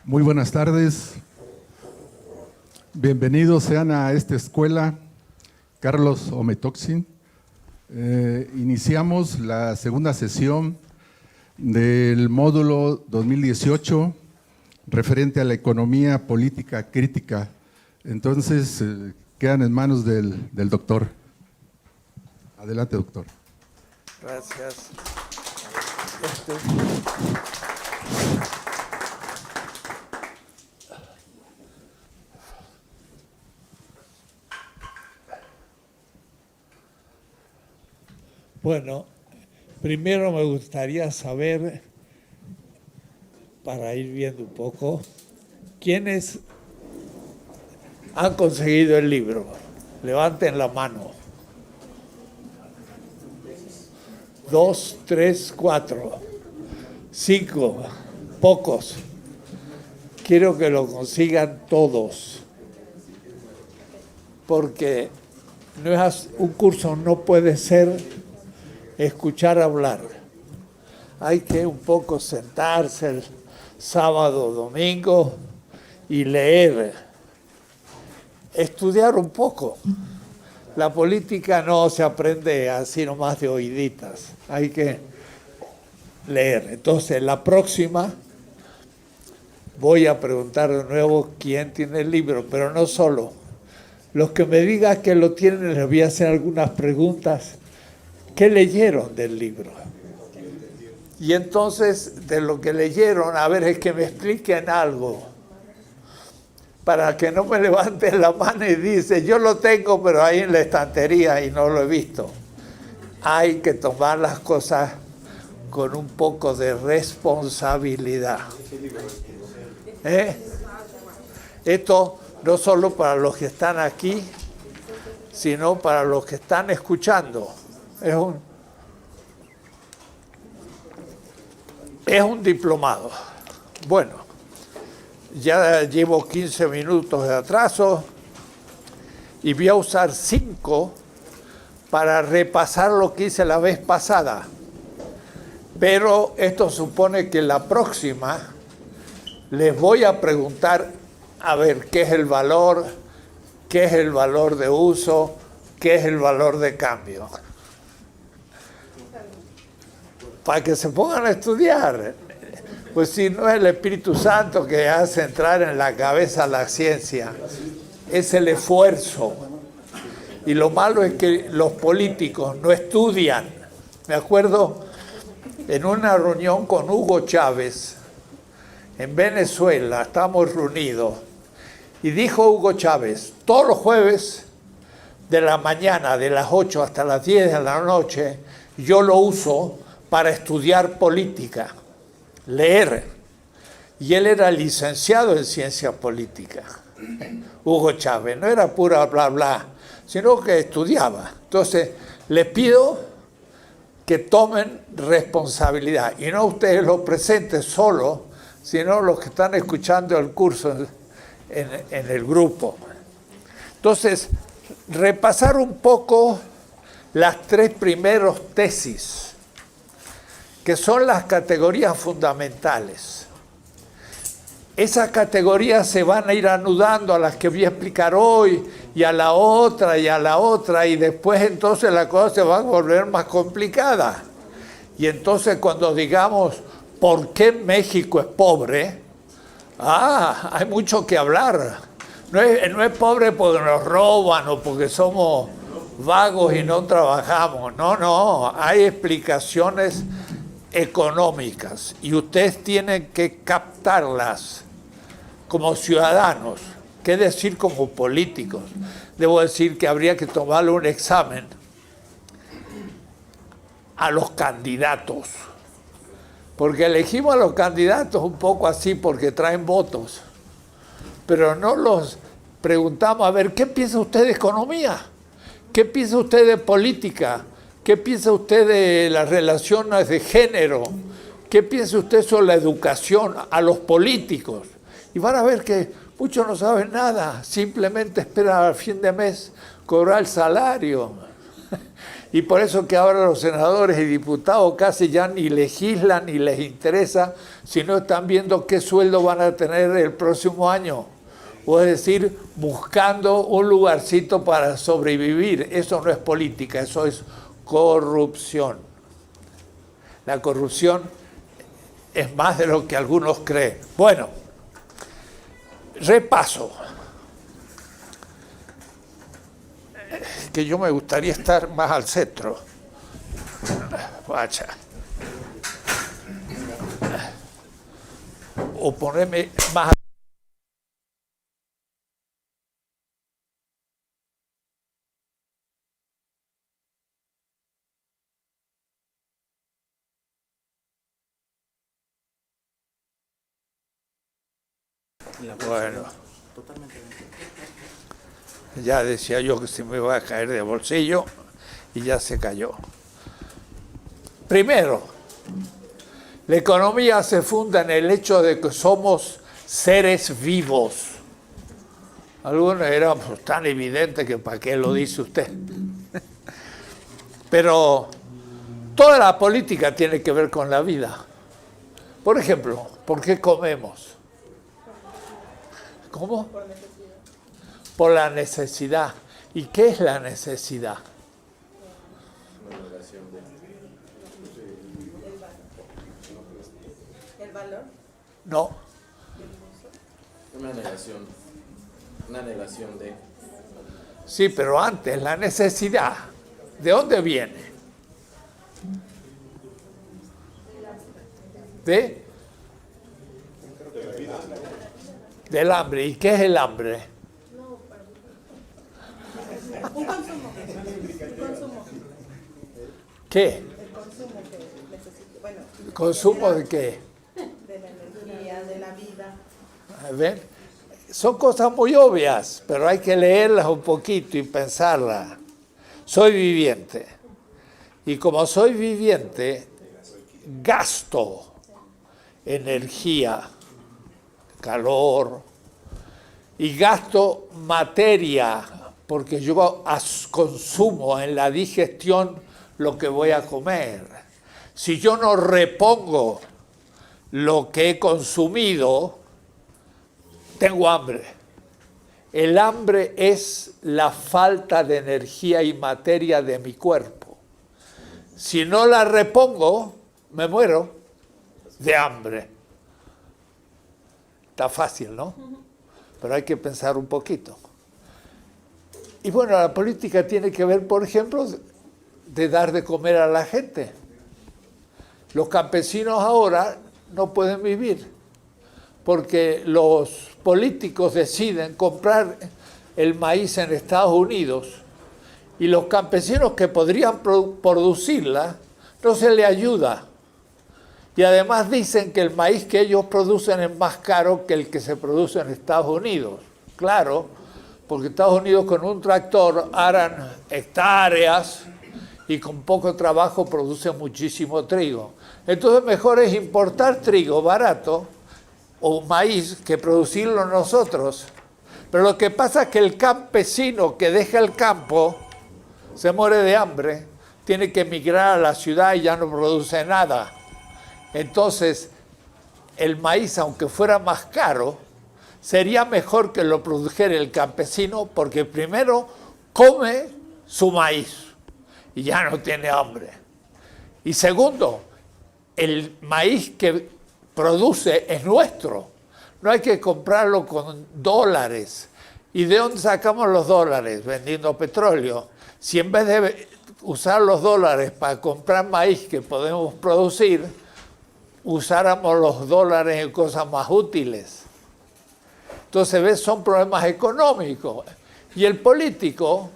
Muy buenas tardes. Bienvenidos sean a esta escuela Carlos Ometoxin. Iniciamos la segunda sesión del módulo 2018 referente a la economía política crítica. Entonces, quedan en manos del doctor. Adelante, doctor. Gracias. Bueno, primero me gustaría saber, para ir viendo un poco, ¿quiénes han conseguido el libro? Levanten la mano. 2, 3, 4, 5, pocos. Quiero que lo consigan todos, porque un curso no puede ser escuchar hablar. Hay que un poco sentarse el sábado, domingo y leer, estudiar un poco. La política no se aprende así nomás de oíditas, hay que leer. Entonces, la próxima voy a preguntar de nuevo quién tiene el libro, pero no solo. Los que me digan que lo tienen, les voy a hacer algunas preguntas. ¿Qué leyeron del libro? Y entonces, de lo que leyeron, a ver, es que me expliquen algo, para que no me levanten la mano y dice, yo lo tengo, pero ahí en la estantería y no lo he visto. Hay que tomar las cosas con un poco de responsabilidad. Esto no solo para los que están aquí, sino para los que están escuchando. Es un diplomado. Bueno, ya llevo 15 minutos de atraso y voy a usar 5 para repasar lo que hice la vez pasada. Pero esto supone que la próxima les voy a preguntar, a ver, ¿qué es el valor? ¿Qué es el valor de uso? ¿Qué es el valor de cambio? Para que se pongan a estudiar. Pues si no es el Espíritu Santo que hace entrar en la cabeza la ciencia, es el esfuerzo. Y lo malo es que los políticos no estudian. Me acuerdo en una reunión con Hugo Chávez, en Venezuela, estamos reunidos, y dijo Hugo Chávez, todos los jueves de la mañana, de las 8 hasta las 10 de la noche, yo lo uso para estudiar política, leer. Y él era licenciado en ciencia política. Hugo Chávez, no era pura bla bla, sino que estudiaba. Entonces, les pido que tomen responsabilidad, y no ustedes los presentes solo, sino los que están escuchando el curso en el grupo. Entonces, repasar un poco las 3 primeras tesis, que son las categorías fundamentales. Esas categorías se van a ir anudando a las que voy a explicar hoy, y a la otra, y a la otra, y después entonces la cosa se va a volver más complicada. Y entonces cuando digamos, ¿por qué México es pobre? Hay mucho que hablar. No es pobre porque nos roban o porque somos vagos y no trabajamos. No, hay explicaciones económicas y ustedes tienen que captarlas como ciudadanos, qué decir como políticos. Debo decir que habría que tomarle un examen a los candidatos, porque elegimos a los candidatos un poco así porque traen votos, pero no los preguntamos, a ver, ¿qué piensa usted de economía? ¿Qué piensa usted de política? ¿Qué piensa usted de las relaciones de género? ¿Qué piensa usted sobre la educación a los políticos? Y van a ver que muchos no saben nada, simplemente esperan al fin de mes cobrar el salario. Y por eso que ahora los senadores y diputados casi ya ni legislan ni les interesa, sino están viendo qué sueldo van a tener el próximo año. O es decir, buscando un lugarcito para sobrevivir. Eso no es política, eso es corrupción. La corrupción es más de lo que algunos creen. Bueno, repaso. Que yo me gustaría estar más al centro. Vaya. O ponerme más. Bueno. Ya decía yo que se me iba a caer de bolsillo y ya se cayó. Primero, la economía se funda en el hecho de que somos seres vivos. Algunos eran tan evidentes que para qué lo dice usted. Pero toda la política tiene que ver con la vida. Por ejemplo, ¿por qué comemos? ¿Cómo? Por la necesidad. ¿Y qué es la necesidad? ¿El valor? No. Una negación de... Sí, pero antes, la necesidad, ¿de dónde viene? Del hambre. ¿Y qué es el hambre? Un consumo. ¿Qué? El consumo que necesito. Bueno, ¿Consumo de qué? de la energía, de la vida. ¿Ven? Son cosas muy obvias, pero hay que leerlas un poquito y pensarlas. Soy viviente. Y como soy viviente, gasto energía, calor, y gasto materia, porque yo consumo en la digestión lo que voy a comer. Si yo no repongo lo que he consumido, tengo hambre. El hambre es la falta de energía y materia de mi cuerpo. Si no la repongo, me muero de hambre. Está fácil, ¿no? Pero hay que pensar un poquito. Y bueno, la política tiene que ver, por ejemplo, de dar de comer a la gente. Los campesinos ahora no pueden vivir porque los políticos deciden comprar el maíz en Estados Unidos y los campesinos que podrían producirla no se les ayuda. Y además dicen que el maíz que ellos producen es más caro que el que se produce en Estados Unidos. Claro, porque Estados Unidos con un tractor aran hectáreas y con poco trabajo produce muchísimo trigo. Entonces mejor es importar trigo barato o maíz que producirlo nosotros. Pero lo que pasa es que el campesino que deja el campo se muere de hambre, tiene que emigrar a la ciudad y ya no produce nada. Entonces, el maíz, aunque fuera más caro, sería mejor que lo produjera el campesino porque primero come su maíz y ya no tiene hambre. Y segundo, el maíz que produce es nuestro. No hay que comprarlo con dólares. ¿Y de dónde sacamos los dólares? Vendiendo petróleo. Si en vez de usar los dólares para comprar maíz que podemos producir, usáramos los dólares en cosas más útiles. Entonces, ¿ves? Son problemas económicos. Y el político,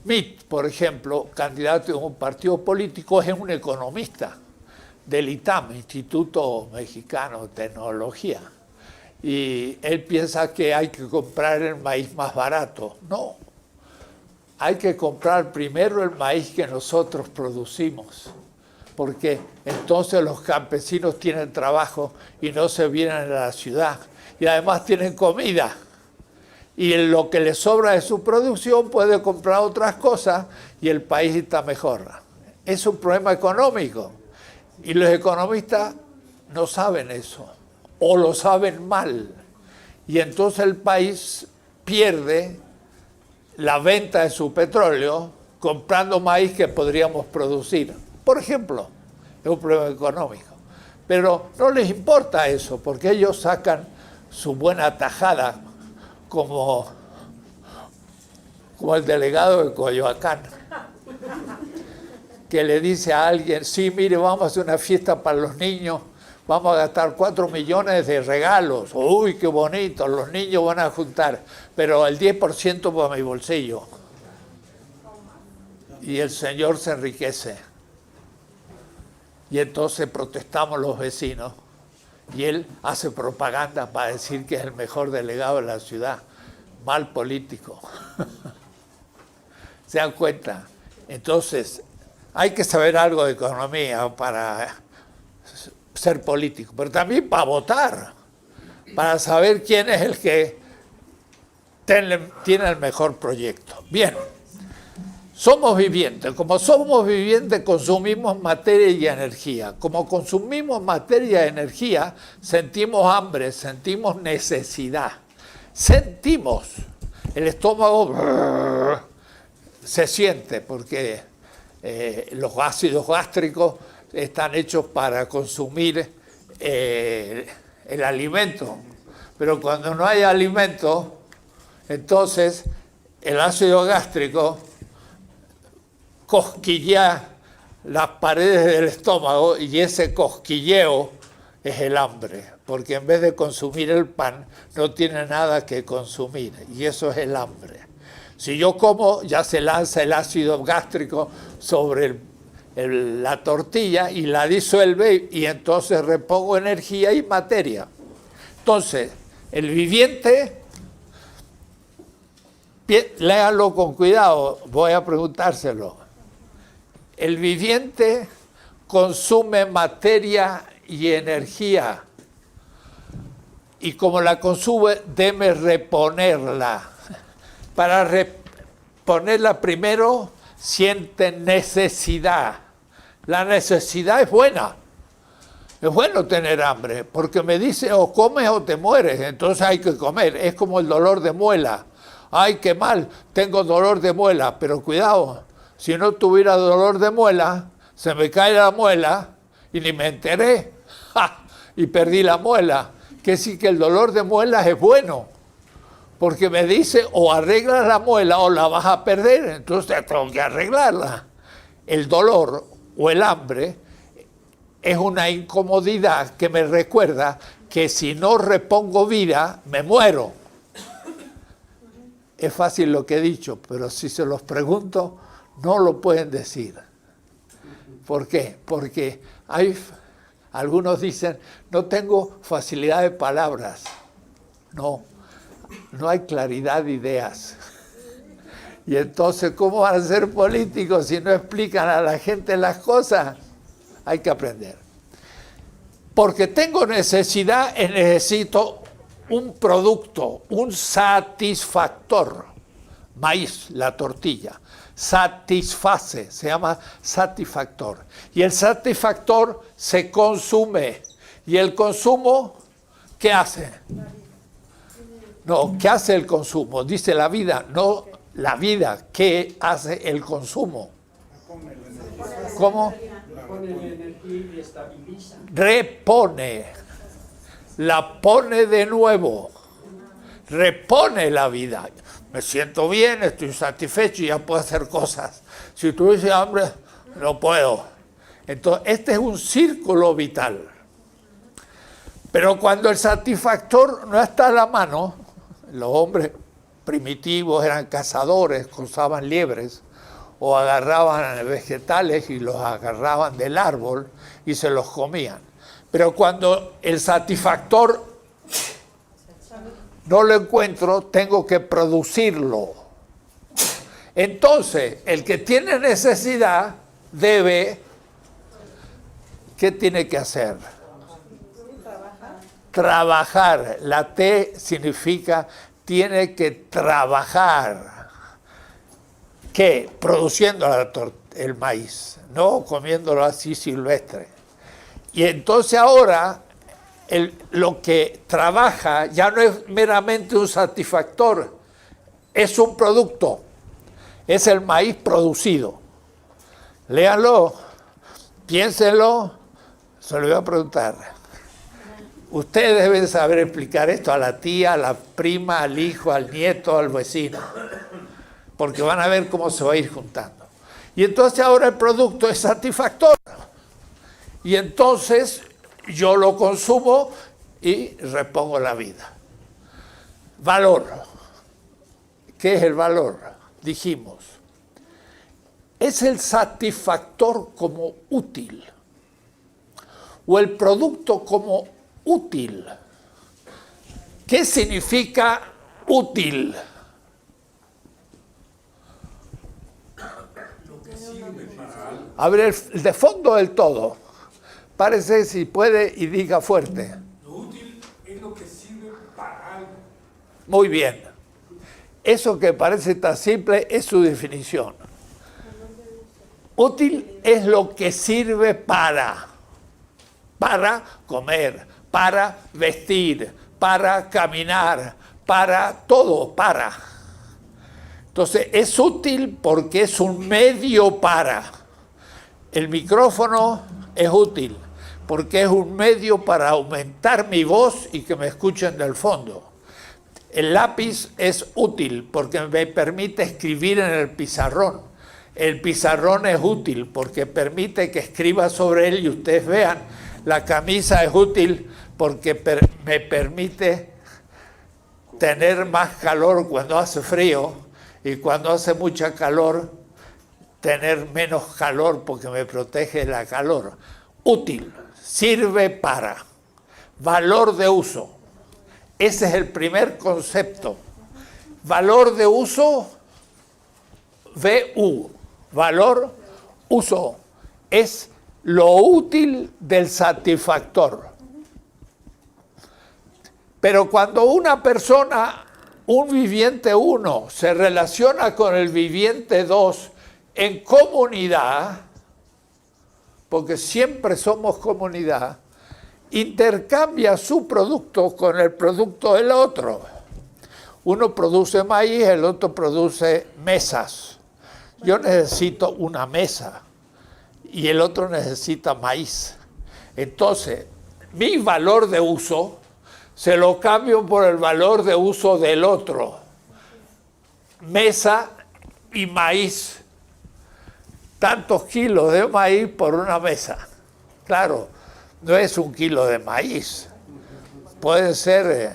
Mitt, por ejemplo, candidato de un partido político, es un economista del ITAM, Instituto Mexicano de Tecnología. Y él piensa que hay que comprar el maíz más barato. No, hay que comprar primero el maíz que nosotros producimos, porque entonces los campesinos tienen trabajo y no se vienen a la ciudad. Y además tienen comida. y en lo que le sobra de su producción puede comprar otras cosas y el país está mejor. Es un problema económico y los economistas no saben eso o lo saben mal y entonces el país pierde la venta de su petróleo comprando maíz que podríamos producir. Por ejemplo, es un problema económico. Pero no les importa eso, porque ellos sacan su buena tajada, como el delegado de Coyoacán, que le dice a alguien, sí, mire, vamos a hacer una fiesta para los niños, vamos a gastar 4 millones de regalos, uy, qué bonito, los niños van a juntar, pero el 10% para mi bolsillo. Y el señor se enriquece. Y entonces protestamos los vecinos y él hace propaganda para decir que es el mejor delegado de la ciudad. Mal político. ¿Se dan cuenta? Entonces, hay que saber algo de economía para ser político, pero también para votar, para saber quién es el que tiene el mejor proyecto. Bien. Somos vivientes. Como somos vivientes, consumimos materia y energía. Como consumimos materia y energía, sentimos hambre, sentimos necesidad. Sentimos. El estómago se siente porque los ácidos gástricos están hechos para consumir el alimento. Pero cuando no hay alimento, entonces el ácido gástrico cosquillea las paredes del estómago y ese cosquilleo es el hambre, porque en vez de consumir el pan no tiene nada que consumir y eso es el hambre. Si yo como, ya se lanza el ácido gástrico sobre la tortilla y la disuelve y entonces repongo energía y materia. Entonces, el viviente, léanlo con cuidado, voy a preguntárselo. El viviente consume materia y energía y como la consume debe reponerla. Para reponerla primero siente necesidad. La necesidad es buena. Es bueno tener hambre porque me dice o comes o te mueres, entonces hay que comer. Es como el dolor de muela. Ay, qué mal, tengo dolor de muela, pero cuidado. Si no tuviera dolor de muela, se me cae la muela y ni me enteré. ¡Ja! Y perdí la muela. Que sí que el dolor de muelas es bueno. Porque me dice o arreglas la muela o la vas a perder. Entonces tengo que arreglarla. El dolor o el hambre es una incomodidad que me recuerda que si no repongo vida, me muero. Es fácil lo que he dicho, pero si se los pregunto, no lo pueden decir. ¿Por qué? Porque algunos dicen, no tengo facilidad de palabras. No hay claridad de ideas. Y entonces, ¿cómo van a ser políticos si no explican a la gente las cosas? Hay que aprender. Porque tengo necesidad, necesito un producto, un satisfactor. Maíz, la tortilla. Satisface, se llama satisfactor. Y el satisfactor se consume. ¿Y el consumo qué hace? No, ¿qué hace el consumo? Dice la vida, no la vida. ¿Qué hace el consumo? ¿Cómo? Repone la energía y estabiliza. Repone. La pone de nuevo. Repone la vida. Me siento bien, estoy satisfecho y ya puedo hacer cosas. Si tuviese hambre, no puedo. Entonces, este es un círculo vital. Pero cuando el satisfactor no está a la mano, los hombres primitivos eran cazadores, cruzaban liebres o agarraban vegetales y los agarraban del árbol y se los comían. Pero cuando el satisfactor no lo encuentro, tengo que producirlo. Entonces, el que tiene necesidad debe, ¿qué tiene que hacer? Trabajar. La T significa tiene que trabajar. ¿Qué? Produciendo el maíz, no comiéndolo así silvestre. Y entonces ahora lo que trabaja ya no es meramente un satisfactor, es un producto, es el maíz producido. Léanlo, piénsenlo, se lo voy a preguntar. Ustedes deben saber explicar esto a la tía, a la prima, al hijo, al nieto, al vecino, porque van a ver cómo se va a ir juntando. Y entonces ahora el producto es satisfactorio. Y entonces yo lo consumo y repongo la vida. Valor. ¿Qué es el valor? Dijimos. Es el satisfactor como útil. O el producto como útil. ¿Qué significa útil? A ver, el de fondo del todo. Párese si puede y diga fuerte. Lo útil es lo que sirve para algo. Muy bien. Eso que parece tan simple es su definición. Útil es lo que sirve para comer, para vestir, para caminar, para todo, para. Entonces es útil porque es un medio para. El micrófono es útil porque es un medio para aumentar mi voz y que me escuchen del fondo. El lápiz es útil porque me permite escribir en el pizarrón. El pizarrón es útil porque permite que escriba sobre él y ustedes vean. La camisa es útil porque me permite tener más calor cuando hace frío y cuando hace mucha calor tener menos calor porque me protege de la calor. Útil, sirve para, valor de uso. Ese es el primer concepto. Valor de uso, VU, valor, uso, es lo útil del satisfactor. Pero cuando una persona, un viviente 1, se relaciona con el viviente 2 en comunidad, porque siempre somos comunidad, intercambia su producto con el producto del otro. Uno produce maíz, el otro produce mesas. Yo necesito una mesa y el otro necesita maíz. Entonces, mi valor de uso se lo cambio por el valor de uso del otro. Mesa y maíz. Tantos kilos de maíz por una mesa. Claro, no es 1 kilo de maíz. Puede ser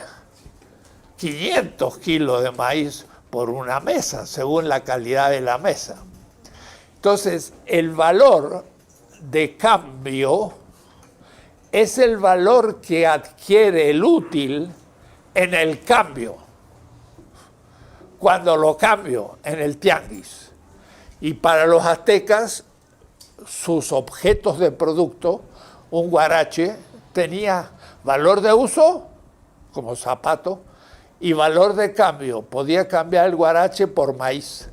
500 kilos de maíz por una mesa, según la calidad de la mesa. Entonces, el valor de cambio es el valor que adquiere el útil en el cambio, cuando lo cambio en el tianguis. Y para los aztecas, sus objetos de producto, un huarache, tenía valor de uso, como zapato, y valor de cambio. Podía cambiar el huarache por maíz.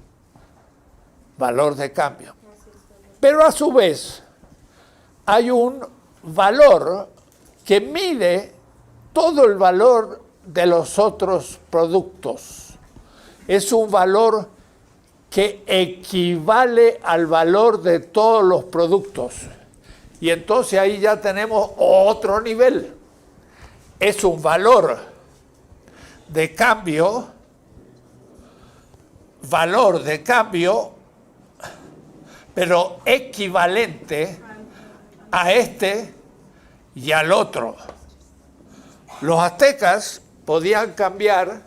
Valor de cambio. Pero a su vez, hay un valor que mide todo el valor de los otros productos. Es un valor que equivale al valor de todos los productos. Y entonces ahí ya tenemos otro nivel. Es un valor de cambio, pero equivalente a este y al otro. Los aztecas podían cambiar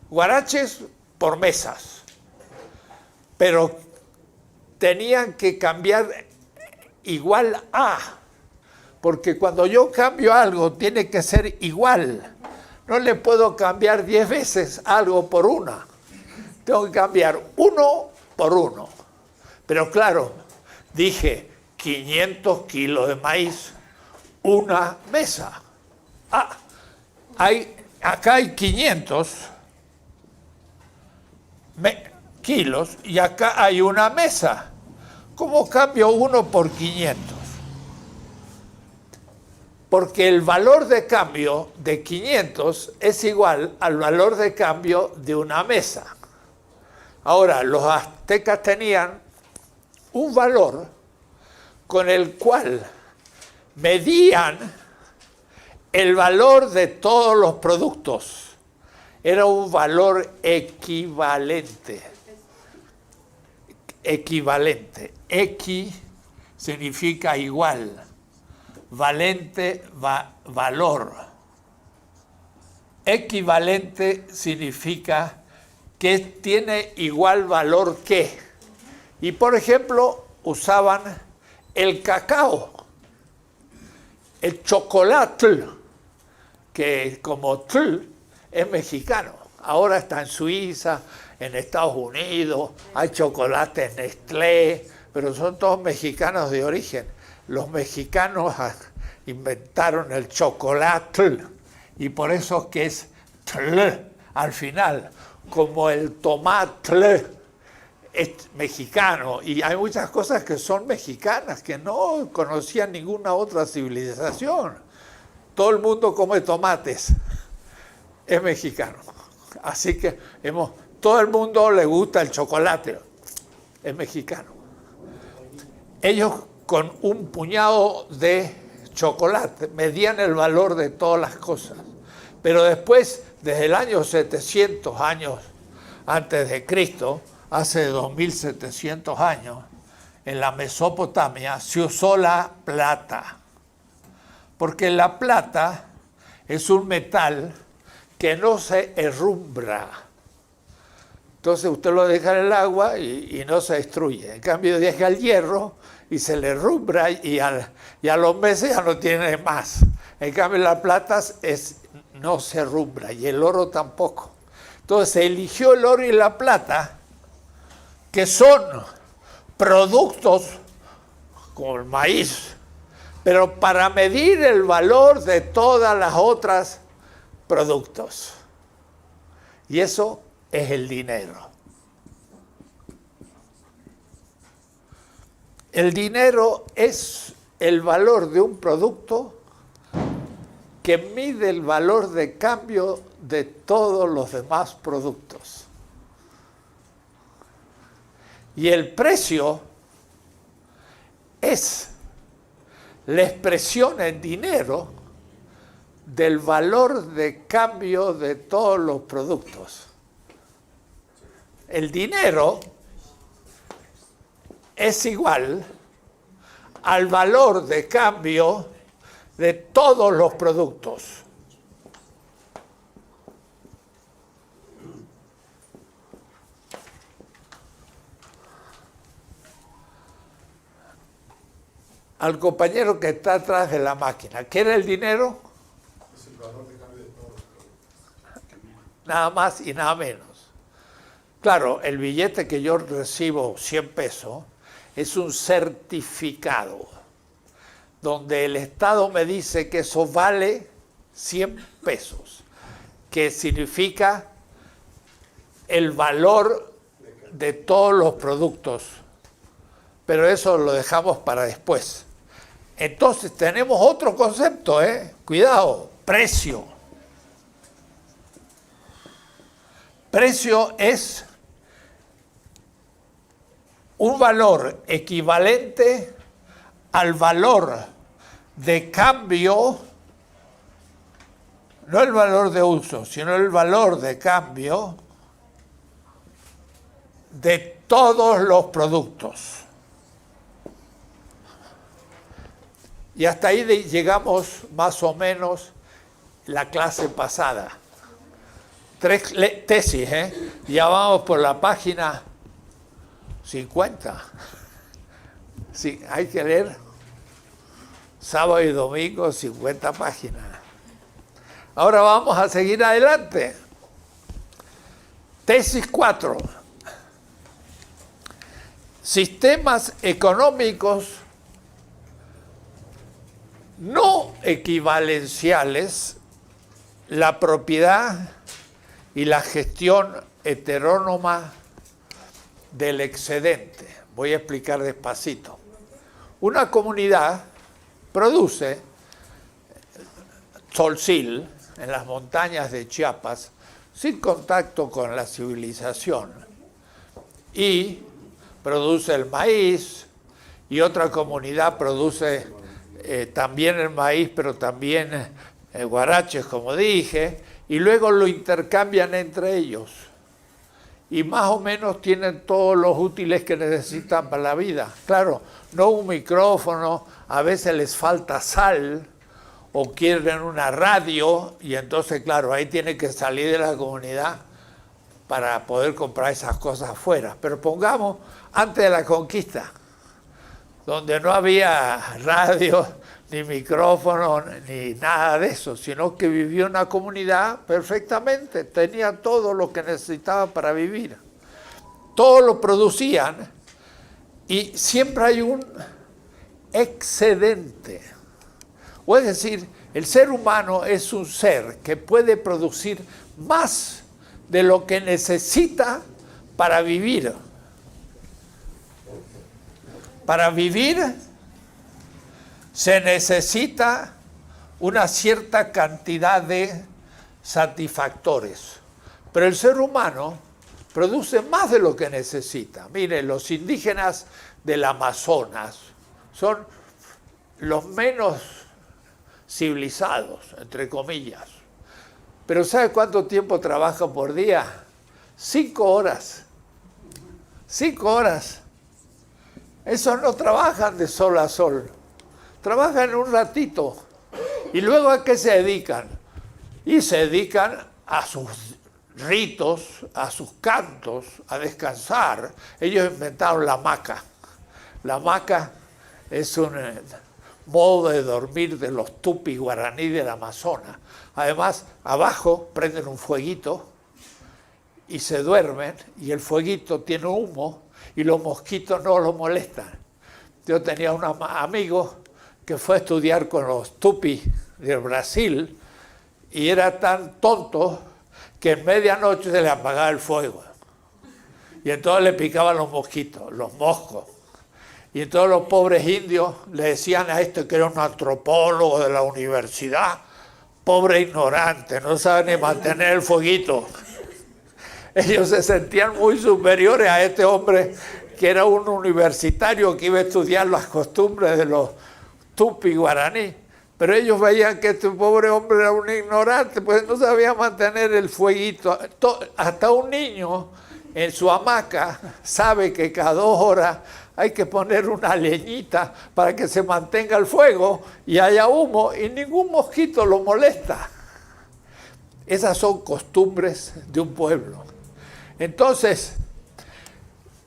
huaraches por mesas, pero tenían que cambiar igual a, porque cuando yo cambio algo tiene que ser igual. No le puedo cambiar 10 veces algo por una. Tengo que cambiar 1 por 1. Pero claro, dije 500 kilos de maíz, una mesa. Acá hay 500 kilos y acá hay una mesa. ¿Cómo cambio 1 por 500? Porque el valor de cambio de 500 es igual al valor de cambio de una mesa. Ahora, los aztecas tenían un valor con el cual medían el valor de todos los productos. Era un valor equivalente. Equivalente. Equi significa igual. Valente, valor. Equivalente significa que tiene igual valor que. Y por ejemplo, usaban el cacao, el chocolate, que como tl es mexicano. Ahora está en Suiza, en Estados Unidos, hay chocolates Nestlé, pero son todos mexicanos de origen. Los mexicanos inventaron el chocolate y por eso que es tl al final, como el tomate es mexicano. Y hay muchas cosas que son mexicanas, que no conocían ninguna otra civilización. Todo el mundo come tomates, es mexicano. Así que todo el mundo le gusta el chocolate, es mexicano. Ellos con un puñado de chocolate medían el valor de todas las cosas. Pero después, desde el año 700 años antes de Cristo, hace 2700 años, en la Mesopotamia se usó la plata. Porque la plata es un metal que no se herrumbra. Entonces usted lo deja en el agua y no se destruye. En cambio deja el hierro y se le herrumbra y a los meses ya no tiene más. En cambio la plata no se herrumbra y el oro tampoco. Entonces se eligió el oro y la plata, que son productos como el maíz, pero para medir el valor de todas las otras productos. Y eso es el dinero. El dinero es el valor de un producto que mide el valor de cambio de todos los demás productos. Y el precio es la expresión en dinero del valor de cambio de todos los productos. El dinero es igual al valor de cambio de todos los productos. Al compañero que está atrás de la máquina, ¿qué era el dinero? Es el valor de cambio de todos los productos. Nada más y nada menos. Claro, el billete que yo recibo, 100 pesos, es un certificado, donde el Estado me dice que eso vale 100 pesos, que significa el valor de todos los productos. Pero eso lo dejamos para después. Entonces tenemos otro concepto, cuidado, precio. Precio es un valor equivalente al valor de cambio, no el valor de uso, sino el valor de cambio de todos los productos. Y hasta ahí llegamos más o menos la clase pasada. 3 tesis, Ya vamos por la página 50. Sí, hay que leer sábado y domingo 50 páginas. Ahora vamos a seguir adelante. Tesis 4. Sistemas económicos no equivalenciales, la propiedad y la gestión heterónoma del excedente. Voy a explicar despacito. Una comunidad produce solsil en las montañas de Chiapas sin contacto con la civilización y produce el maíz, y otra comunidad produce también el maíz, pero también guaraches, como dije, y luego lo intercambian entre ellos. Y más o menos tienen todos los útiles que necesitan para la vida. Claro, no un micrófono, a veces les falta sal, o quieren una radio, y entonces, claro, ahí tiene que salir de la comunidad para poder comprar esas cosas afuera. Pero pongamos, antes de la conquista, donde no había radio, ni micrófono, ni nada de eso, sino que vivía una comunidad perfectamente, tenía todo lo que necesitaba para vivir. Todo lo producían y siempre hay un excedente. O es decir, el ser humano es un ser que puede producir más de lo que necesita para vivir. Para vivir se necesita una cierta cantidad de satisfactores, pero el ser humano produce más de lo que necesita. Mire, los indígenas del Amazonas son los menos civilizados, entre comillas, pero ¿sabe cuánto tiempo trabajan por día? 5 horas. 5 horas. Esos no trabajan de sol a sol. Trabajan un ratito. ¿Y luego a qué se dedican? Y se dedican a sus ritos, a sus cantos, a descansar. Ellos inventaron la hamaca. La hamaca es un modo de dormir de los tupis guaraní del Amazonas. Además, abajo prenden un fueguito y se duermen, y el fueguito tiene humo y los mosquitos no los molestan. Yo tenía un amigo que fue a estudiar con los tupis del Brasil y era tan tonto que en medianoche se le apagaba el fuego. Y entonces le picaban los mosquitos, los moscos. Y entonces los pobres indios le decían a este que era un antropólogo de la universidad, pobre ignorante, no sabe ni mantener el fueguito. Ellos se sentían muy superiores a este hombre que era un universitario que iba a estudiar las costumbres de los tupi guaraní. Pero ellos veían que este pobre hombre era un ignorante, pues no sabía mantener el fueguito. Hasta un niño en su hamaca sabe que cada 2 horas hay que poner una leñita para que se mantenga el fuego y haya humo y ningún mosquito lo molesta. Esas son costumbres de un pueblo. Entonces,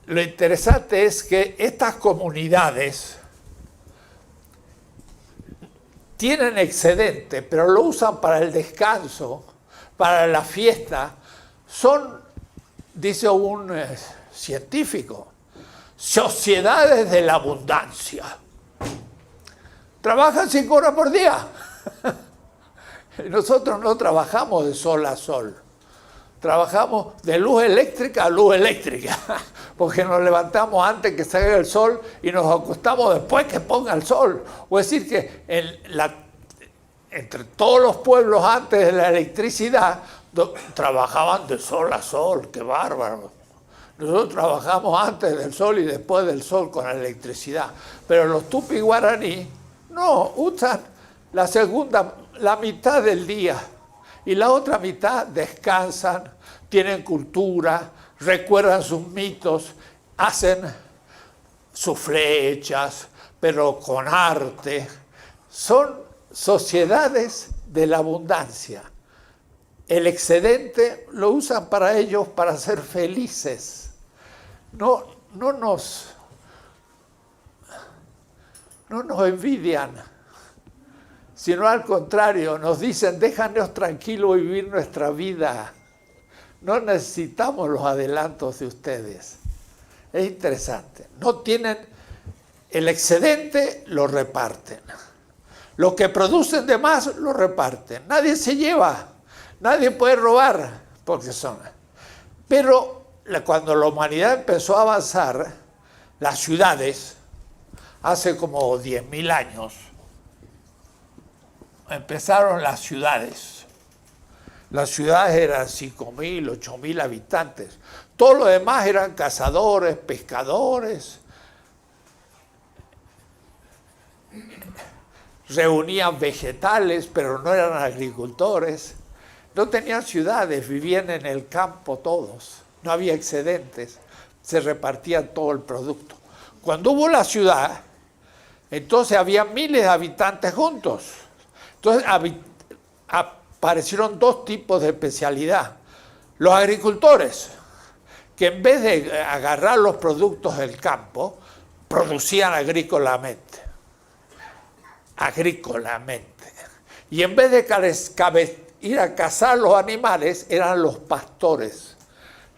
lo interesante es que estas comunidades tienen excedente, pero lo usan para el descanso, para la fiesta. Son, dice un científico, sociedades de la abundancia. Trabajan 5 horas por día. Nosotros no trabajamos de sol a sol. Trabajamos de luz eléctrica a luz eléctrica, porque nos levantamos antes que salga el sol y nos acostamos después que ponga el sol. O es decir, que entre todos los pueblos antes de la electricidad trabajaban de sol a sol. ¡Qué bárbaro! Nosotros trabajamos antes del sol y después del sol con la electricidad. Pero los tupi guaraní no, usan la mitad del día. Y la otra mitad descansan, tienen cultura, recuerdan sus mitos, hacen sus flechas, pero con arte. Son sociedades de la abundancia. El excedente lo usan para ellos para ser felices. No nos envidian, sino al contrario, nos dicen, déjanos tranquilos vivir nuestra vida. No necesitamos los adelantos de ustedes. Es interesante. No tienen el excedente, lo reparten. Lo que producen de más, lo reparten. Nadie se lleva, nadie puede robar, porque son. Pero cuando la humanidad empezó a avanzar, las ciudades, hace como 10.000 años, empezaron las ciudades. Las ciudades eran 5.000, 8.000 habitantes. Todo lo demás eran cazadores, pescadores. Reunían vegetales, pero no eran agricultores. No tenían ciudades, vivían en el campo todos. No había excedentes, se repartían todo el producto. Cuando hubo la ciudad, entonces había miles de habitantes juntos. Entonces aparecieron dos tipos de especialidad. Los agricultores, que en vez de agarrar los productos del campo, producían agrícolamente. Y en vez de ir a cazar los animales, eran los pastores.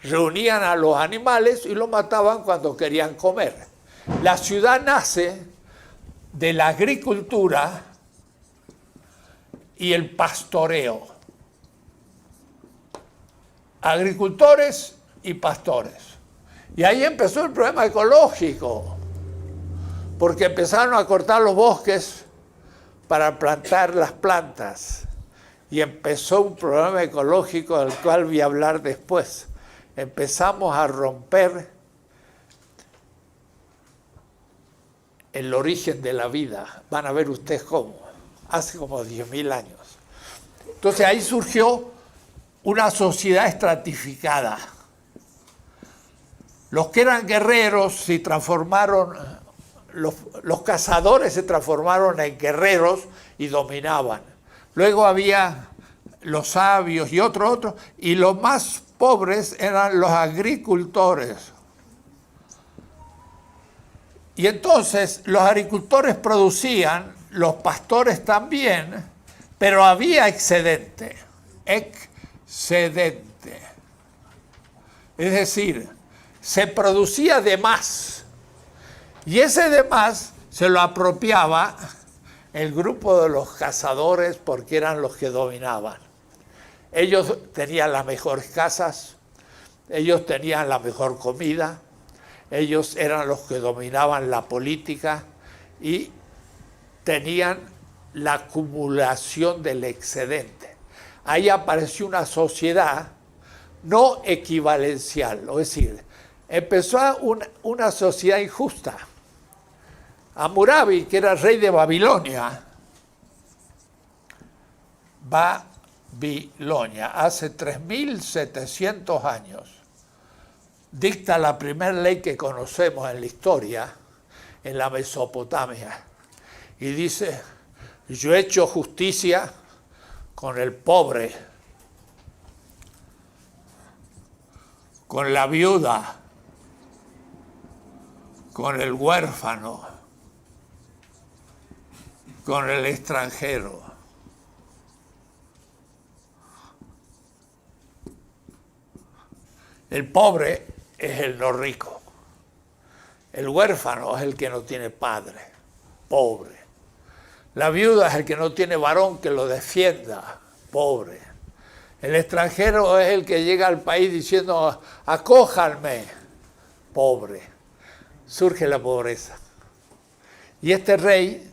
Reunían a los animales y los mataban cuando querían comer. La ciudad nace de la agricultura y el pastoreo. Agricultores y pastores. Y ahí empezó el problema ecológico, porque empezaron a cortar los bosques para plantar las plantas. Y empezó un problema ecológico del cual voy a hablar después. Empezamos a romper el origen de la vida. Van a ver ustedes cómo. Hace como 10.000 años. Entonces ahí surgió una sociedad estratificada. Los que eran guerreros se transformaron, los cazadores se transformaron en guerreros y dominaban. Luego había los sabios y otros, y los más pobres eran los agricultores. Y entonces los agricultores producían, los pastores también, pero había excedente. Es decir, se producía de más. Y ese de más se lo apropiaba el grupo de los cazadores porque eran los que dominaban. Ellos tenían las mejores casas, ellos tenían la mejor comida, ellos eran los que dominaban la política y tenían la acumulación del excedente. Ahí apareció una sociedad no equivalencial, es decir, empezó una sociedad injusta. Hammurabi, que era rey de Babilonia, hace 3.700 años, dicta la primera ley que conocemos en la historia, en la Mesopotamia, y dice: yo he hecho justicia con el pobre, con la viuda, con el huérfano, con el extranjero. El pobre es el no rico. El huérfano es el que no tiene padre, pobre. La viuda es el que no tiene varón que lo defienda, pobre. El extranjero es el que llega al país diciendo: acójanme, pobre. Surge la pobreza. Y este rey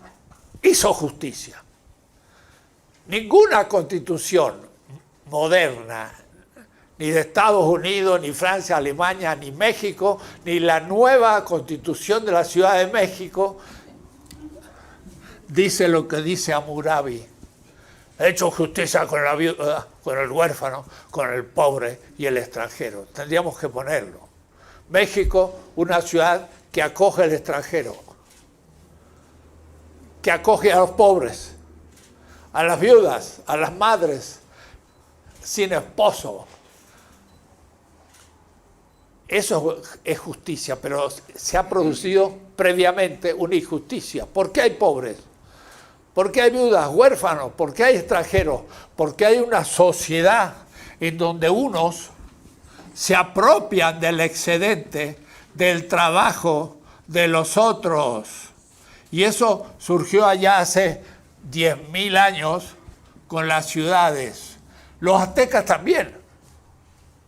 hizo justicia. Ninguna constitución moderna, ni de Estados Unidos, ni Francia, Alemania, ni México, ni la nueva constitución de la Ciudad de México, dice lo que dice Hammurabi: he hecho justicia con la viuda, con el huérfano, con el pobre y el extranjero. Tendríamos que ponerlo. México, una ciudad que acoge al extranjero, que acoge a los pobres, a las viudas, a las madres sin esposo. Eso es justicia, pero se ha producido previamente una injusticia. ¿Por qué hay pobres? ¿Por qué hay viudas, huérfanos? ¿Por qué hay extranjeros? Porque hay una sociedad en donde unos se apropian del excedente, del trabajo de los otros. Y eso surgió allá hace 10.000 años con las ciudades. Los aztecas también.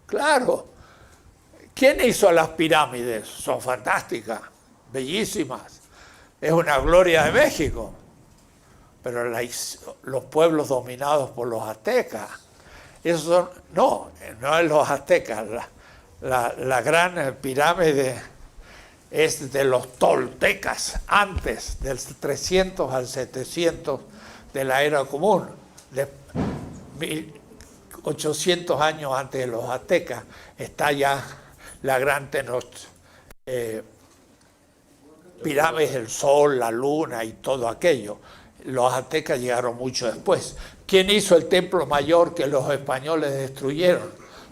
Claro. ¿Quién hizo las pirámides? Son fantásticas, bellísimas. Es una gloria de México. Pero los pueblos dominados por los aztecas, no es los aztecas. La gran pirámide es de los toltecas, antes del 300 al 700 de la era común, de 1800 años antes de los aztecas, está ya la gran pirámide del Sol, la Luna y todo aquello. Los aztecas llegaron mucho después. ¿Quién hizo el templo mayor que los españoles destruyeron?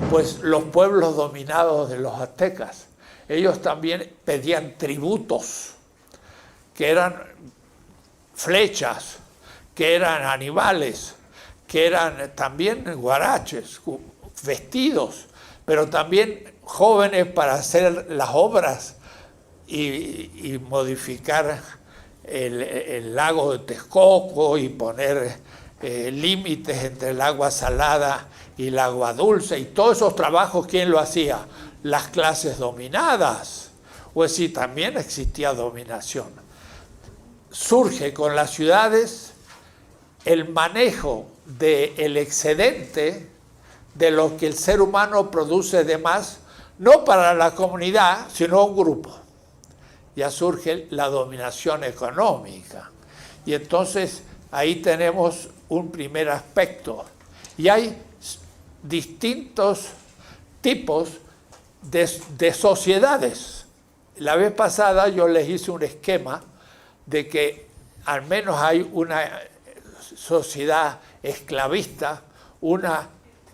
Pues los pueblos dominados de los aztecas. Ellos también pedían tributos, que eran flechas, que eran animales, que eran también guaraches, vestidos, pero también jóvenes para hacer las obras y modificar el lago de Texcoco y poner límites entre el agua salada y el agua dulce. Y todos esos trabajos, ¿quién lo hacía? Las clases dominadas. Pues sí, también existía dominación. Surge con las ciudades el manejo del excedente de lo que el ser humano produce de más, no para la comunidad, sino un grupo. Ya surge la dominación económica. Y entonces ahí tenemos un primer aspecto. Y hay distintos tipos de sociedades. La vez pasada yo les hice un esquema de que al menos hay una sociedad esclavista, una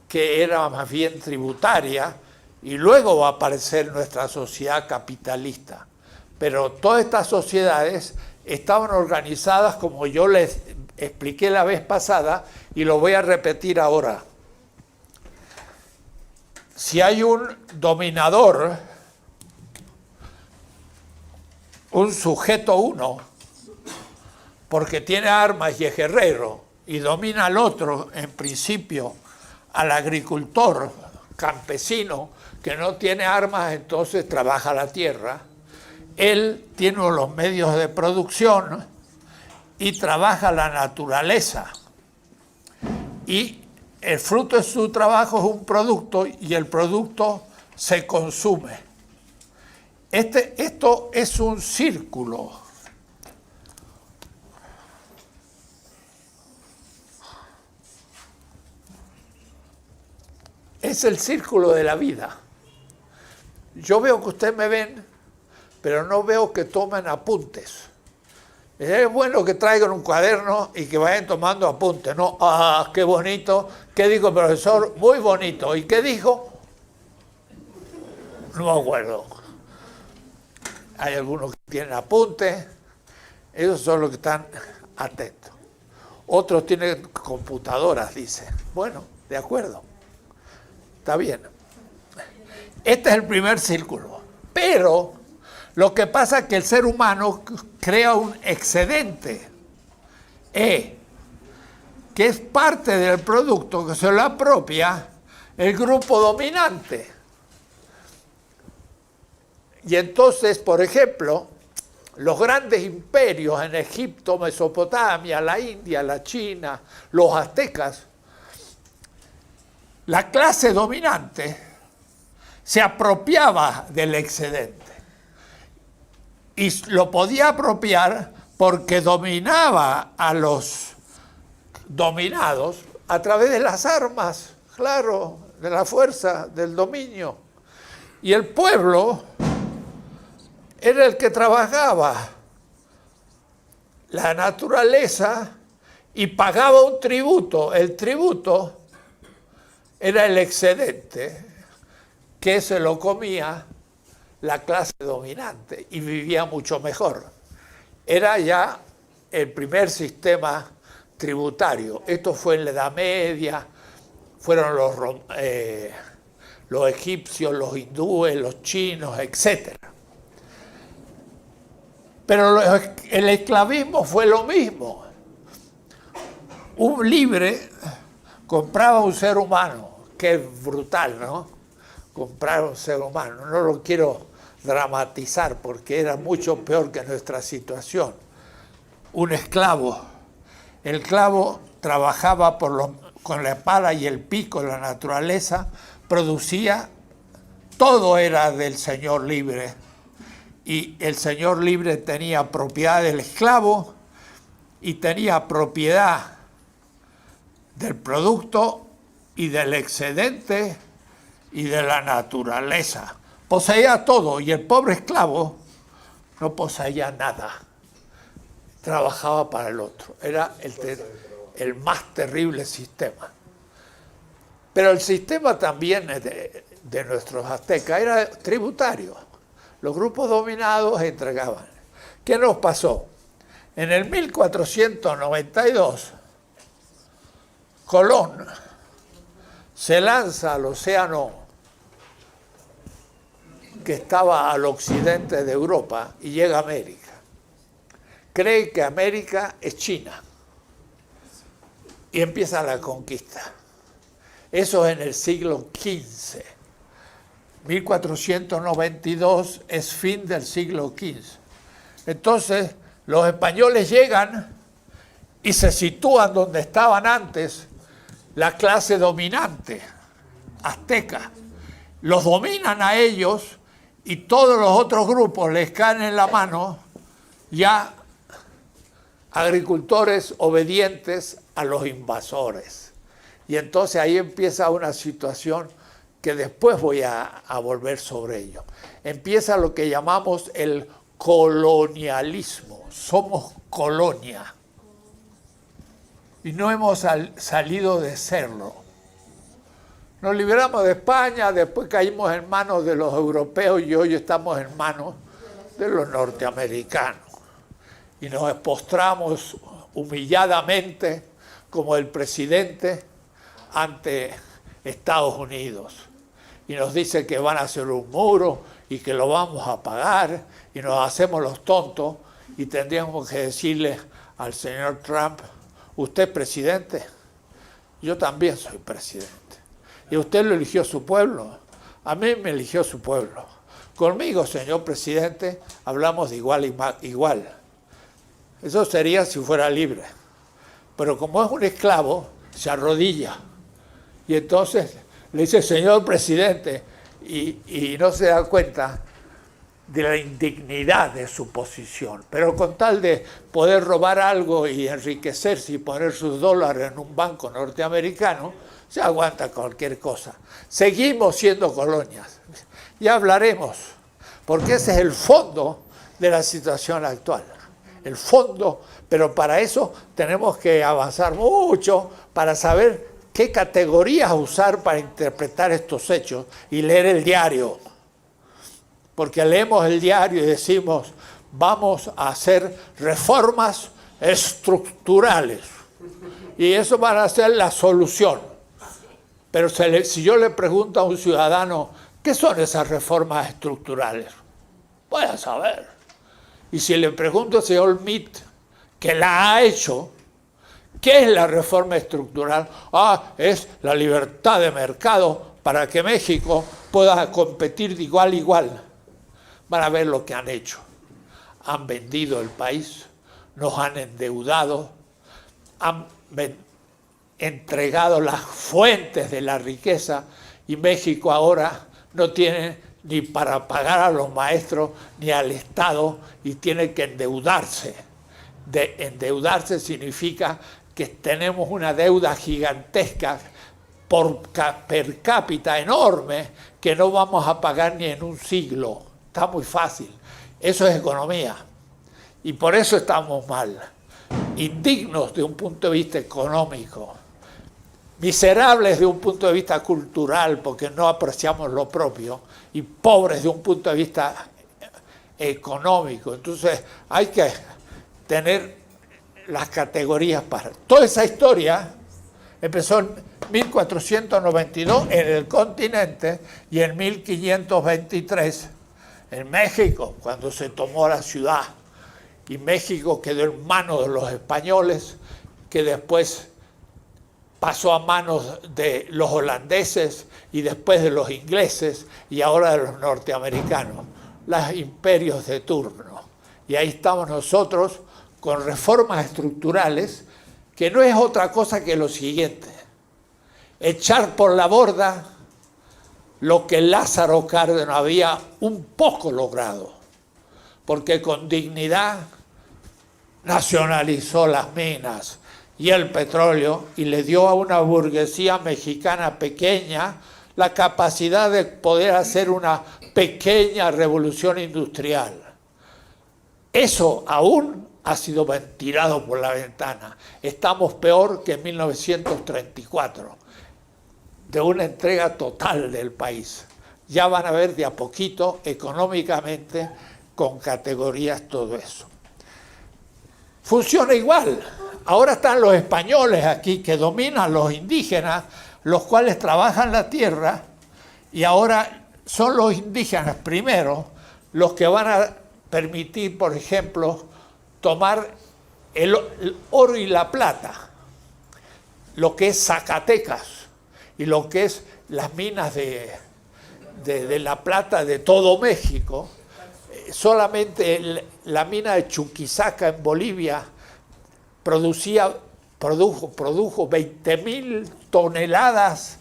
que era más bien tributaria, y luego va a aparecer nuestra sociedad capitalista. Pero todas estas sociedades estaban organizadas como yo les expliqué la vez pasada y lo voy a repetir ahora. Si hay un dominador, un sujeto uno, porque tiene armas y es guerrero, y domina al otro, en principio, al agricultor campesino, que no tiene armas, entonces trabaja la tierra. Él tiene los medios de producción y trabaja la naturaleza. Y el fruto de su trabajo es un producto y el producto se consume. Esto es un círculo. Es el círculo de la vida. Yo veo que ustedes me ven, pero no veo que tomen apuntes. Es bueno que traigan un cuaderno y que vayan tomando apuntes, ¿no? ¡Ah, qué bonito! ¿Qué dijo el profesor? Muy bonito. ¿Y qué dijo? No me acuerdo. Hay algunos que tienen apuntes, esos son los que están atentos. Otros tienen computadoras, dice. Bueno, de acuerdo. Está bien. Este es el primer círculo. Pero lo que pasa es que el ser humano crea un excedente, que es parte del producto que se lo apropia el grupo dominante. Y entonces, por ejemplo, los grandes imperios en Egipto, Mesopotamia, la India, la China, los aztecas, la clase dominante se apropiaba del excedente. Y lo podía apropiar porque dominaba a los dominados a través de las armas, claro, de la fuerza, del dominio. Y el pueblo era el que trabajaba la naturaleza y pagaba un tributo. El tributo era el excedente que se lo comía la clase dominante y vivía mucho mejor. Era ya el primer sistema tributario. Esto fue en la Edad Media, fueron los egipcios, los hindúes, los chinos, etc. Pero el esclavismo fue lo mismo. Un libre compraba un ser humano, que es brutal, ¿no? comprar un ser humano. No lo quiero dramatizar porque era mucho peor que nuestra situación. Un esclavo. El esclavo trabajaba con la pala y el pico en la naturaleza, producía, todo era del señor libre. Y el señor libre tenía propiedad del esclavo y tenía propiedad del producto y del excedente y de la naturaleza. Poseía todo y el pobre esclavo no poseía nada. Trabajaba para el otro. Era el más terrible sistema. Pero el sistema también de nuestros aztecas era tributario. Los grupos dominados entregaban. ¿Qué nos pasó? En el 1492, Colón se lanza al océano que estaba al occidente de Europa y llega a América. Cree que América es China y empieza la conquista. Eso es en el siglo XV. 1492 es fin del siglo XV. Entonces, los españoles llegan y se sitúan donde estaban antes la clase dominante, azteca. Los dominan a ellos y todos los otros grupos les caen en la mano ya agricultores obedientes a los invasores. Y entonces ahí empieza una situación que después voy a volver sobre ello. Empieza lo que llamamos el colonialismo. Somos colonia. Y no hemos salido de serlo. Nos liberamos de España, después caímos en manos de los europeos y hoy estamos en manos de los norteamericanos. Y nos postramos humilladamente como el presidente ante Estados Unidos. Y nos dice que van a hacer un muro y que lo vamos a pagar y nos hacemos los tontos y tendríamos que decirle al señor Trump, ¿usted es presidente? Yo también soy presidente. ¿Y usted lo eligió su pueblo? A mí me eligió su pueblo. Conmigo, señor presidente, hablamos de igual y igual. Eso sería si fuera libre. Pero como es un esclavo, se arrodilla. Y entonces le dice, señor presidente, y no se da cuenta de la indignidad de su posición. Pero con tal de poder robar algo y enriquecerse y poner sus dólares en un banco norteamericano, se aguanta cualquier cosa. Seguimos siendo colonias. Ya hablaremos, porque ese es el fondo de la situación actual. El fondo, pero para eso tenemos que avanzar mucho para saber qué categorías usar para interpretar estos hechos y leer el diario. Porque leemos el diario y decimos, vamos a hacer reformas estructurales. Y eso va a ser la solución. Pero si yo le pregunto a un ciudadano, ¿qué son esas reformas estructurales? Voy a saber. Y si le pregunto al señor Mitt, que la ha hecho, ¿qué es la reforma estructural? Es la libertad de mercado para que México pueda competir de igual a igual. Van a ver lo que han hecho. Han vendido el país, nos han endeudado, han entregado las fuentes de la riqueza y México ahora no tiene ni para pagar a los maestros ni al Estado y tiene que endeudarse. Endeudarse significa que tenemos una deuda gigantesca per cápita enorme que no vamos a pagar ni en un siglo. Está muy fácil. Eso es economía. Y por eso estamos mal. Indignos de un punto de vista económico. Miserables de un punto de vista cultural porque no apreciamos lo propio. Y pobres de un punto de vista económico. Entonces hay que tener las categorías para... Toda esa historia empezó en 1492 en el continente y en 1523 en México, cuando se tomó la ciudad. Y México quedó en manos de los españoles que después pasó a manos de los holandeses y después de los ingleses y ahora de los norteamericanos, los imperios de turno. Y ahí estamos nosotros con reformas estructurales que no es otra cosa que lo siguiente: echar por la borda lo que Lázaro Cárdenas había un poco logrado, porque con dignidad nacionalizó las minas y el petróleo y le dio a una burguesía mexicana pequeña la capacidad de poder hacer una pequeña revolución industrial. Eso aún ha sido tirado por la ventana. Estamos peor que en 1934, de una entrega total del país. Ya van a ver de a poquito, económicamente, con categorías, todo eso. Funciona igual. Ahora están los españoles aquí que dominan los indígenas, los cuales trabajan la tierra, y ahora son los indígenas primero los que van a permitir, por ejemplo, tomar el oro y la plata, lo que es Zacatecas y lo que es las minas de la plata de todo México. Solamente la mina de Chuquisaca en Bolivia produjo 20.000 toneladas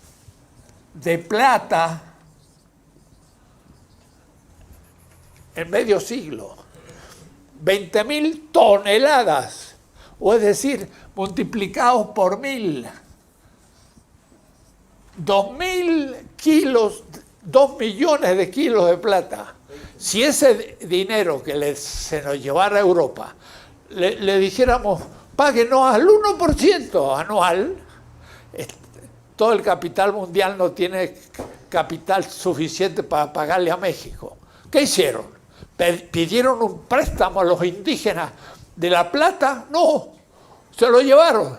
de plata en medio siglo. 20.000 toneladas, o es decir, multiplicados por 1.000. 2.000 kilos, 2 millones de kilos de plata. Si ese dinero que se nos llevara a Europa, le dijéramos, páguenos al 1% anual, todo el capital mundial no tiene capital suficiente para pagarle a México. ¿Qué hicieron? ¿Pidieron un préstamo a los indígenas de la plata? No, se lo llevaron.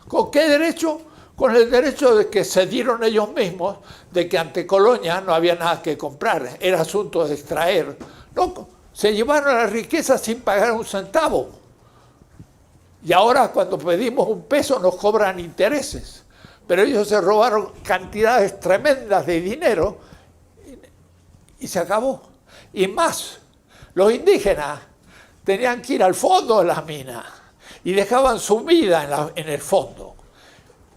¿Con qué derecho? Con el derecho de que se dieron ellos mismos, de que ante Colonia no había nada que comprar, era asunto de extraer. No, se llevaron la riqueza sin pagar un centavo. Y ahora cuando pedimos un peso nos cobran intereses. Pero ellos se robaron cantidades tremendas de dinero y se acabó. Y más, los indígenas tenían que ir al fondo de las minas y dejaban su vida en el fondo.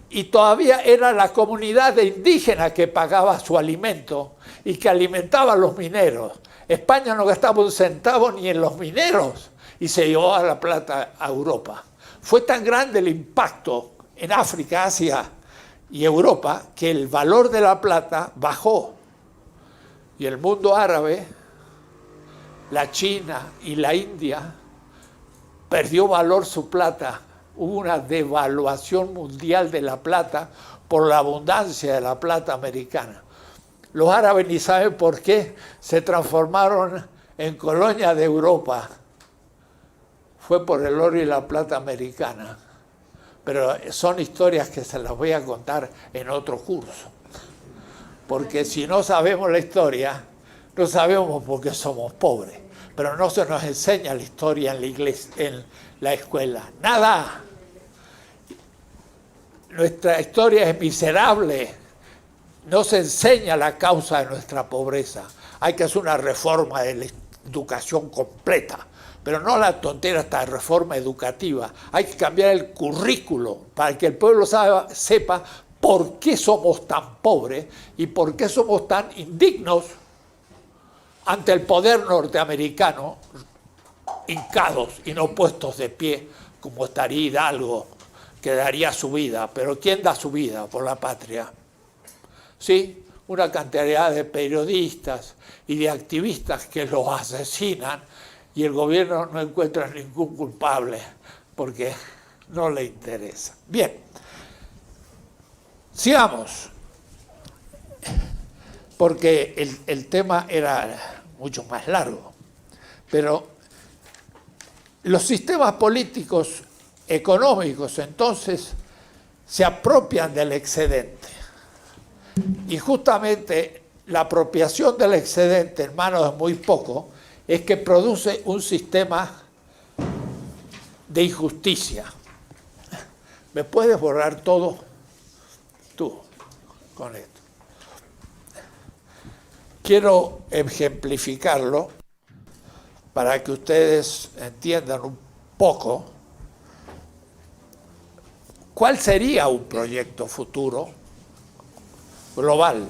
Y todavía era la comunidad de indígenas que pagaba su alimento y que alimentaba a los mineros. España no gastaba un centavo ni en los mineros y se llevó la plata a Europa. Fue tan grande el impacto en África, Asia y Europa que el valor de la plata bajó. Y el mundo árabe, la China y la India, perdió valor su plata. Hubo una devaluación mundial de la plata por la abundancia de la plata americana. Los árabes ni saben por qué se transformaron en colonia de Europa. Fue por el oro y la plata americana. Pero son historias que se las voy a contar en otro curso. Porque si no sabemos la historia, no sabemos por qué somos pobres. Pero no se nos enseña la historia en la iglesia, en la escuela. Nada. Nuestra historia es miserable. No se enseña la causa de nuestra pobreza. Hay que hacer una reforma de la educación completa. Pero no la tontera esta reforma educativa. Hay que cambiar el currículo para que el pueblo sepa por qué somos tan pobres y por qué somos tan indignos ante el poder norteamericano, hincados y no puestos de pie, como estaría Hidalgo, que daría su vida. Pero ¿quién da su vida por la patria? Sí, una cantidad de periodistas y de activistas que los asesinan y el gobierno no encuentra ningún culpable porque no le interesa. Bien, sigamos, porque el tema era mucho más largo, pero los sistemas políticos económicos entonces se apropian del excedente y justamente la apropiación del excedente en manos de muy pocos es que produce un sistema de injusticia. ¿Me puedes borrar todo? tú, con esto. Quiero ejemplificarlo para que ustedes entiendan un poco cuál sería un proyecto futuro global.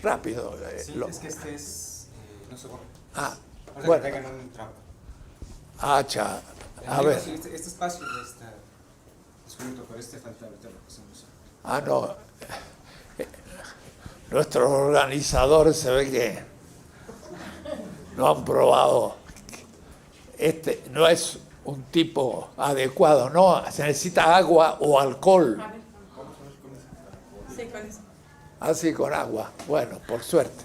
Rápido. Sí, es que este es... no se corre. Ah, O sea, bueno. que traigan un trapo. Cha. A ver. Sí, este espacio ya está descubierto, pero falta ahorita lo que hacemos. No. Nuestros organizadores se ve que no han probado. Este no es un tipo adecuado, no, se necesita agua o alcohol. Sí, con eso. Así con agua. Bueno, por suerte.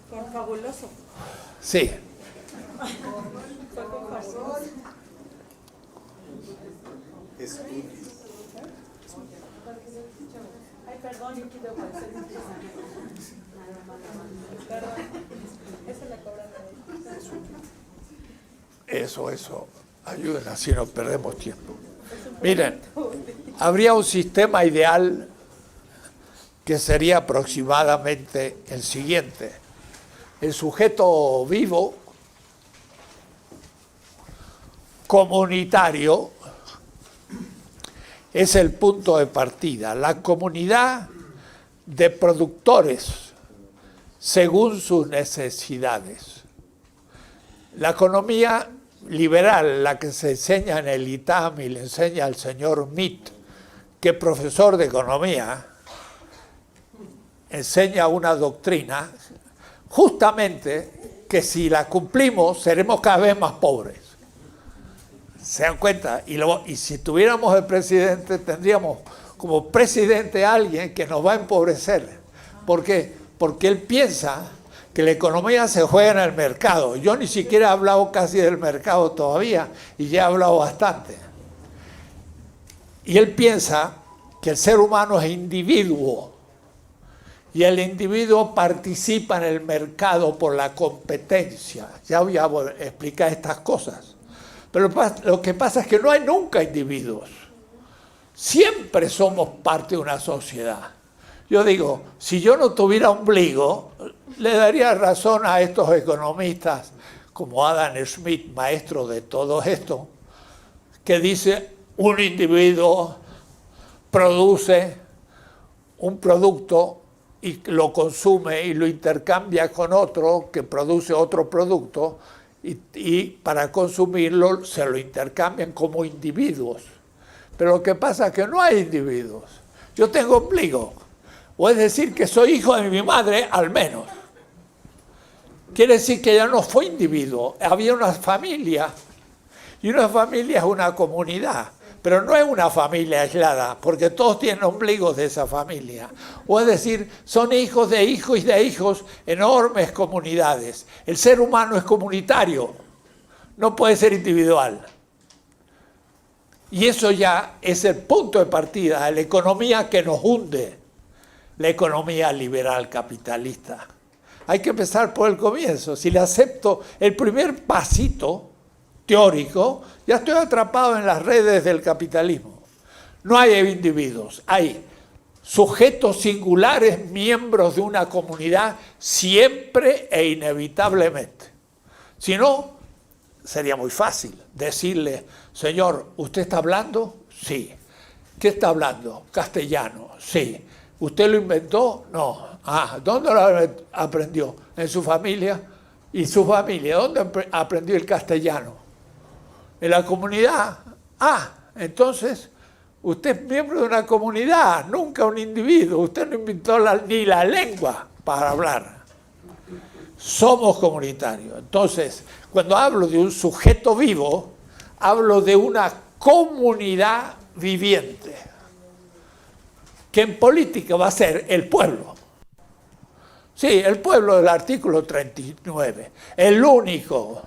Con fabuloso. Sí. Fue con fabuloso. Ay, perdón, yo quiero parecer Perdón. Esa la cobran de Eso. Ayuden, así no perdemos tiempo. Miren, habría un sistema ideal que sería aproximadamente el siguiente. El sujeto vivo, comunitario, es el punto de partida. La comunidad de productores según sus necesidades. La economía liberal, la que se enseña en el ITAM y le enseña al señor Mitt, que es profesor de economía, enseña una doctrina justamente que si la cumplimos seremos cada vez más pobres. ¿Se dan cuenta? Y si tuviéramos el presidente, tendríamos como presidente a alguien que nos va a empobrecer. ¿Por qué? Porque él piensa que la economía se juega en el mercado. Yo ni siquiera he hablado casi del mercado todavía y ya he hablado bastante. Y él piensa que el ser humano es individuo y el individuo participa en el mercado por la competencia. Ya voy a explicar estas cosas. Pero lo que pasa es que no hay nunca individuos. Siempre somos parte de una sociedad. Yo digo, si yo no tuviera ombligo, le daría razón a estos economistas como Adam Smith, maestro de todo esto, que dice un individuo produce un producto y lo consume y lo intercambia con otro que produce otro producto y para consumirlo se lo intercambian como individuos. Pero lo que pasa es que no hay individuos. Yo tengo ombligo. O es decir que soy hijo de mi madre, al menos. Quiere decir que ya no fue individuo, había una familia. Y una familia es una comunidad, pero no es una familia aislada, porque todos tienen ombligos de esa familia. O es decir, son hijos de hijos y de hijos, enormes comunidades. El ser humano es comunitario, no puede ser individual. Y eso ya es el punto de partida de la economía que nos hunde. La economía liberal capitalista. Hay que empezar por el comienzo. Si le acepto el primer pasito teórico, ya estoy atrapado en las redes del capitalismo. No hay individuos, hay sujetos singulares, miembros de una comunidad, siempre e inevitablemente. Si no, sería muy fácil decirle, señor, ¿usted está hablando? Sí. ¿Qué está hablando? Castellano, sí. ¿Usted lo inventó? No. ¿Dónde lo aprendió? ¿En su familia? ¿Y su familia? ¿Dónde aprendió el castellano? ¿En la comunidad? Entonces, usted es miembro de una comunidad, nunca un individuo. Usted no inventó ni la lengua para hablar. Somos comunitarios. Entonces, cuando hablo de un sujeto vivo, hablo de una comunidad viviente, que en política va a ser el pueblo. Sí, el pueblo del artículo 39. El único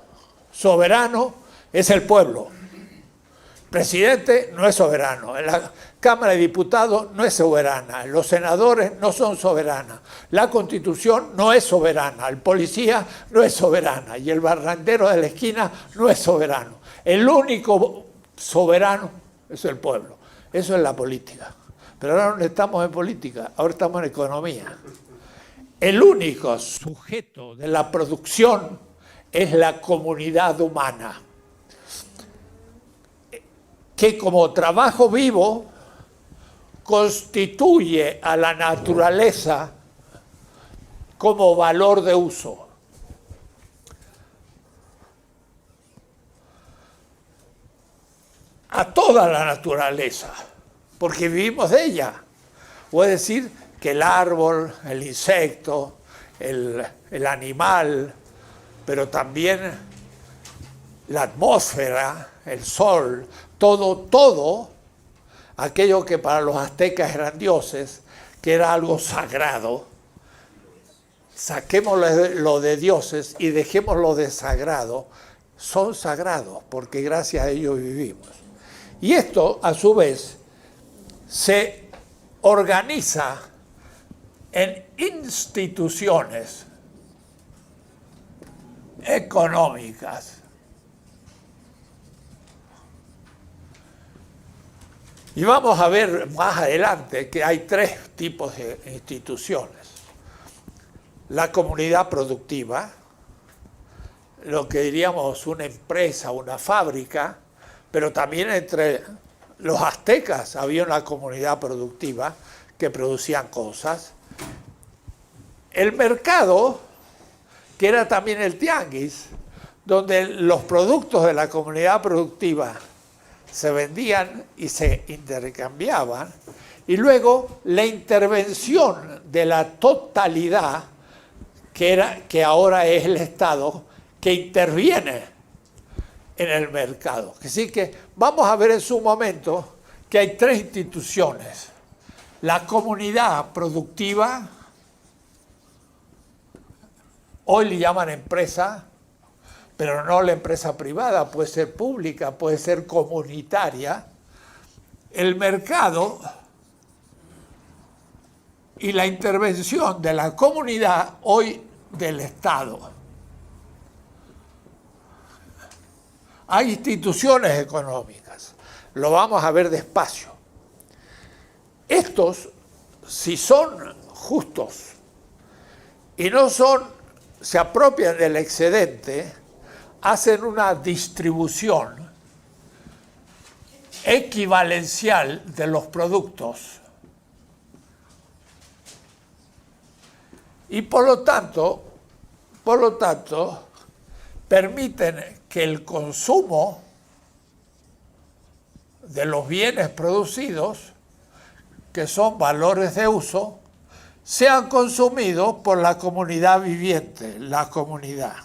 soberano es el pueblo. presidente no es soberano, la Cámara de Diputados no es soberana, los senadores no son soberanos, la Constitución no es soberana, el policía no es soberana y el barrendero de la esquina no es soberano. El único soberano es el pueblo. Eso es la política. Pero ahora no estamos en política, ahora estamos en economía. El único sujeto de la producción es la comunidad humana, que como trabajo vivo constituye a la naturaleza como valor de uso. A toda la naturaleza, porque vivimos de ella. Puede decir que el árbol, el insecto, el animal, pero también la atmósfera, el sol, todo aquello que para los aztecas eran dioses, que era algo sagrado, saquémoslo lo de dioses y dejémoslo de sagrado, son sagrados, porque gracias a ellos vivimos. Y esto, a su vez, se organiza en instituciones económicas. Y vamos a ver más adelante que hay tres tipos de instituciones. La comunidad productiva, lo que diríamos una empresa, una fábrica, pero también entre los aztecas había una comunidad productiva que producían cosas. El mercado, que era también el tianguis, donde los productos de la comunidad productiva se vendían y se intercambiaban, y luego la intervención de la totalidad, que ahora es el Estado, que interviene en el mercado. Así que vamos a ver en su momento que hay tres instituciones. La comunidad productiva, hoy le llaman empresa, pero no la empresa privada, puede ser pública, puede ser comunitaria. El mercado y la intervención de la comunidad, hoy del Estado. Hay instituciones económicas, lo vamos a ver despacio. Estos, si son justos y no se apropian del excedente, hacen una distribución equivalencial de los productos. Y por lo tanto, permiten que el consumo de los bienes producidos, que son valores de uso, sean consumidos por la comunidad viviente, la comunidad.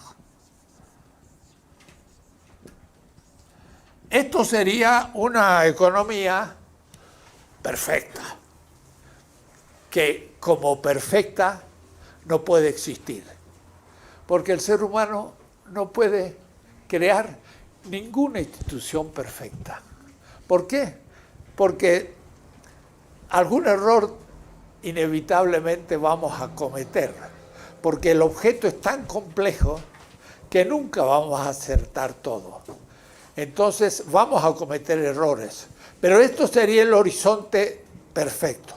Esto sería una economía perfecta, que como perfecta no puede existir, porque el ser humano no puede crear ninguna institución perfecta. ¿Por qué? Porque algún error inevitablemente vamos a cometer, porque el objeto es tan complejo que nunca vamos a acertar todo. Entonces vamos a cometer errores, pero esto sería el horizonte perfecto.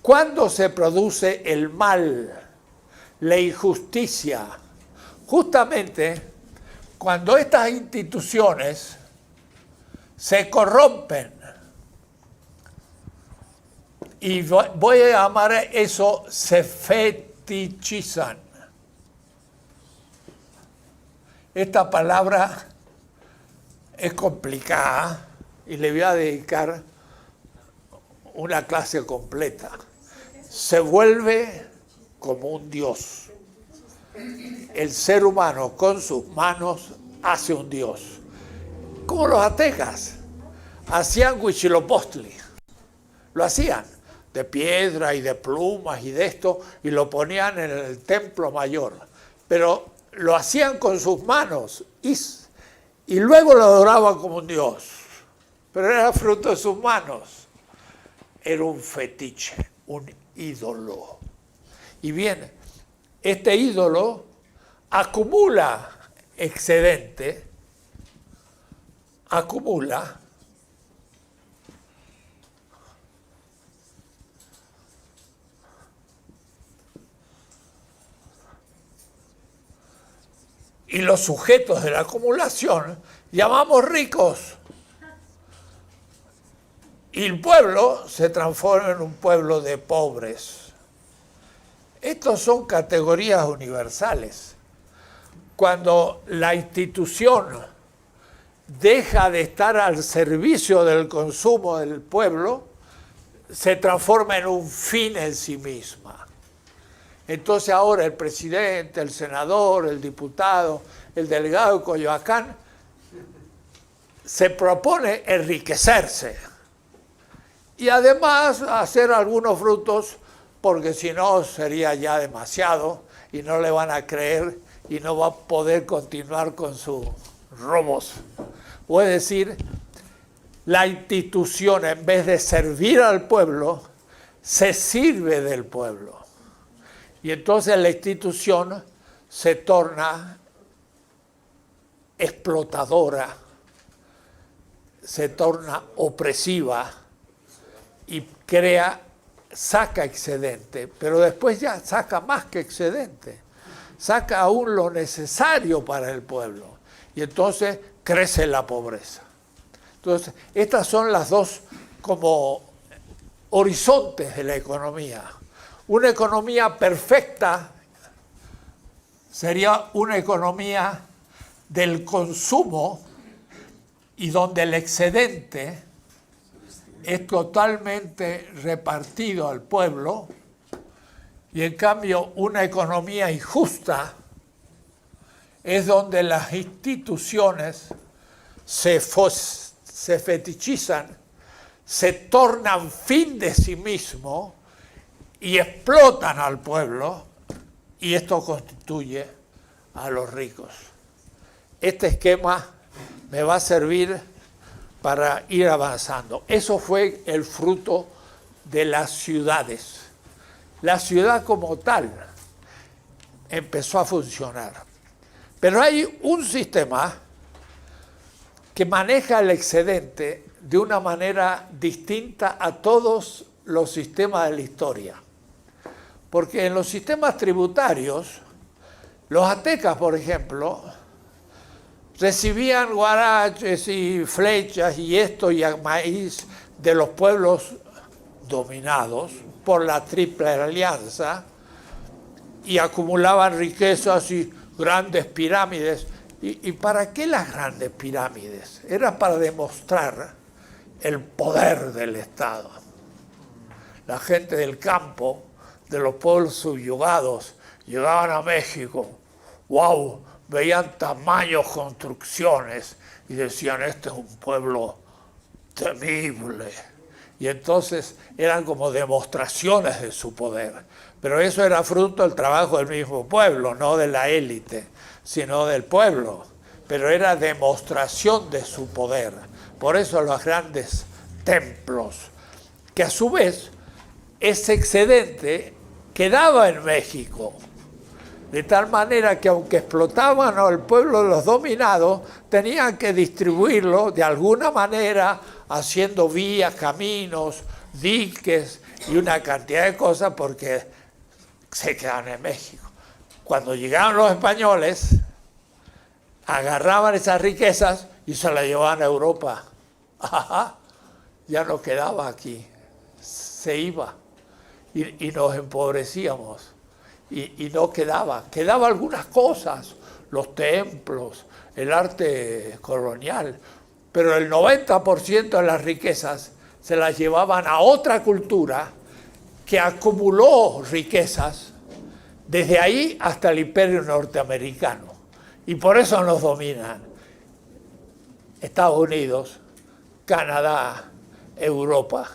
¿Cuándo se produce el mal, la injusticia? Justamente cuando estas instituciones se corrompen. Y voy a llamar a eso, se fetichizan. Esta palabra es complicada y le voy a dedicar una clase completa. Se vuelve como un dios. El ser humano con sus manos hace un dios. Como los aztecas hacían Huitzilopochtli. Lo hacían de piedra y de plumas y de esto, y lo ponían en el templo mayor. Pero lo hacían con sus manos y luego lo adoraban como un dios. pero era fruto de sus manos. Era un fetiche, un ídolo. Y bien, este ídolo acumula excedente, acumula y los sujetos de la acumulación llamamos ricos. Y el pueblo se transforma en un pueblo de pobres. Estos son categorías universales. Cuando la institución deja de estar al servicio del consumo del pueblo, se transforma en un fin en sí misma. Entonces ahora el presidente, el senador, el diputado, el delegado de Coyoacán se propone enriquecerse y además hacer algunos frutos, porque si no sería ya demasiado y no le van a creer y no va a poder continuar con sus robos. O es decir, la institución, en vez de servir al pueblo, se sirve del pueblo. Y entonces la institución se torna explotadora, se torna opresiva y saca excedente, pero después ya saca más que excedente, saca aún lo necesario para el pueblo. Y entonces crece la pobreza. Entonces, estas son las dos como horizontes de la economía. Una economía perfecta sería una economía del consumo y donde el excedente es totalmente repartido al pueblo, y en cambio una economía injusta es donde las instituciones se fetichizan, se tornan fin de sí mismo y explotan al pueblo, y esto constituye a los ricos. Este esquema me va a servir para ir avanzando. Eso fue el fruto de las ciudades. La ciudad como tal empezó a funcionar. Pero hay un sistema que maneja el excedente de una manera distinta a todos los sistemas de la historia. Porque en los sistemas tributarios, los aztecas, por ejemplo, recibían guaraches y flechas y esto y maíz de los pueblos dominados por la Triple Alianza y acumulaban riquezas y grandes pirámides. ¿Y para qué las grandes pirámides? Era para demostrar el poder del Estado. La gente del campo, de los pueblos subyugados, llegaban a México, ¡wow!, veían tamaños construcciones y decían, este es un pueblo temible. Y entonces eran como demostraciones de su poder. Pero eso era fruto del trabajo del mismo pueblo, no de la élite, sino del pueblo. Pero era demostración de su poder. Por eso los grandes templos, que a su vez ese excedente quedaba en México. De tal manera que aunque explotaban al pueblo de los dominados, tenían que distribuirlo de alguna manera, haciendo vías, caminos, diques y una cantidad de cosas, porque se quedaban en México. Cuando llegaron los españoles, agarraban esas riquezas y se las llevaban a Europa. Ajá, ya no quedaba aquí, se iba y nos empobrecíamos. Y no quedaba algunas cosas, los templos, el arte colonial, pero el 90% de las riquezas se las llevaban a otra cultura que acumuló riquezas desde ahí hasta el imperio norteamericano. Y por eso nos dominan Estados Unidos, Canadá, Europa.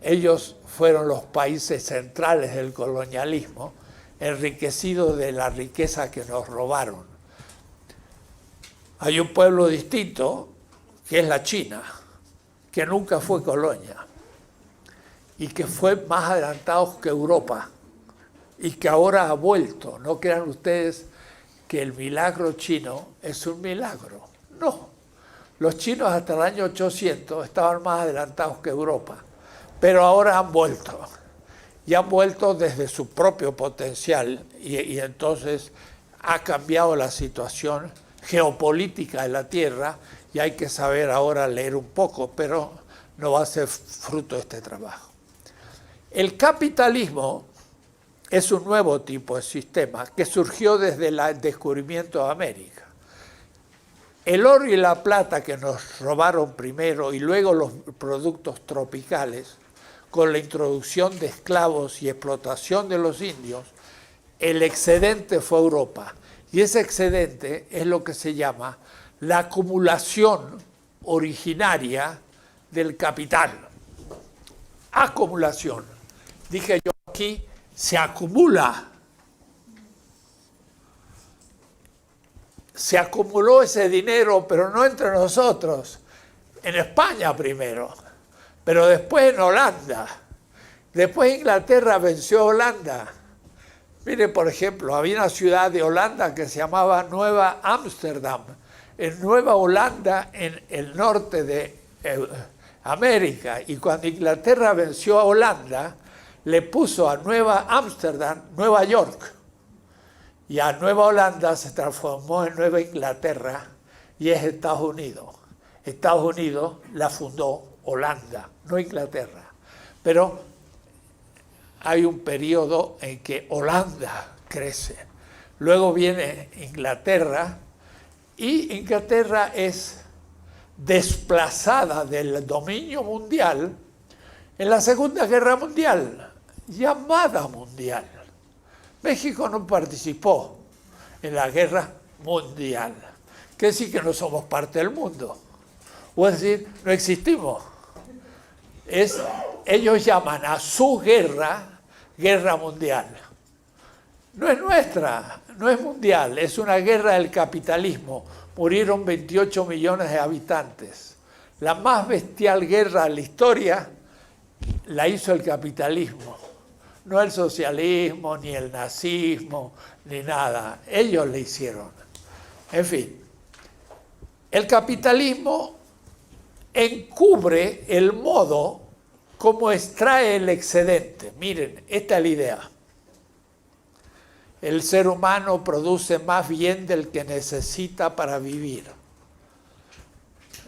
Ellos fueron los países centrales del colonialismo, enriquecidos de la riqueza que nos robaron. Hay un pueblo distinto, que es la China. que nunca fue colonia y que fue más adelantado que Europa y que ahora ha vuelto. No crean ustedes que el milagro chino es un milagro. No. Los chinos hasta el año 800 estaban más adelantados que Europa, pero ahora han vuelto. Y han vuelto desde su propio potencial y entonces ha cambiado la situación geopolítica de la Tierra y hay que saber ahora leer un poco, pero no va a ser fruto de este trabajo. El capitalismo es un nuevo tipo de sistema que surgió desde el descubrimiento de América. El oro y la plata que nos robaron primero y luego los productos tropicales, con la introducción de esclavos y explotación de los indios, el excedente fue Europa. Y ese excedente es lo que se llama la acumulación originaria del capital. Acumulación. Dije yo aquí, se acumula. Se acumuló ese dinero, pero no entre nosotros. En España primero, pero después en Holanda. Después Inglaterra venció a Holanda. Mire, por ejemplo, había una ciudad de Holanda que se llamaba Nueva Ámsterdam. En Nueva Holanda, en el norte de América. Y cuando Inglaterra venció a Holanda, le puso a Nueva Ámsterdam Nueva York. Y a Nueva Holanda se transformó en Nueva Inglaterra y es Estados Unidos. Estados Unidos la fundó Holanda, no Inglaterra. Pero hay un periodo en que Holanda crece. Luego viene Inglaterra y Inglaterra es desplazada del dominio mundial en la Segunda Guerra Mundial, llamada mundial. México no participó en la guerra mundial, que decir que no somos parte del mundo, o es decir, no existimos. Ellos llaman a su guerra, guerra mundial. No es nuestra, no es mundial, es una guerra del capitalismo. Murieron 28 millones de habitantes. La más bestial guerra de la historia la hizo el capitalismo. No el socialismo, ni el nazismo, ni nada. Ellos le hicieron. En fin, el capitalismo encubre el modo como extrae el excedente. Miren, esta es la idea. El ser humano produce más bien del que necesita para vivir.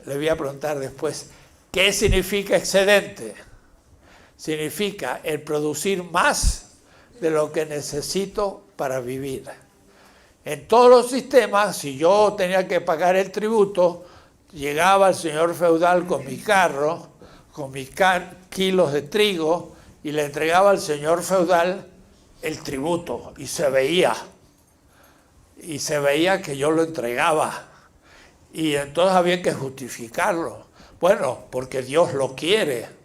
Le voy a preguntar después, ¿qué significa excedente? Significa el producir más de lo que necesito para vivir. En todos los sistemas, si yo tenía que pagar el tributo, llegaba el señor feudal con mi carro, con mis kilos de trigo, y le entregaba al señor feudal el tributo, y se veía que yo lo entregaba, y entonces había que justificarlo. Bueno, porque Dios lo quiere,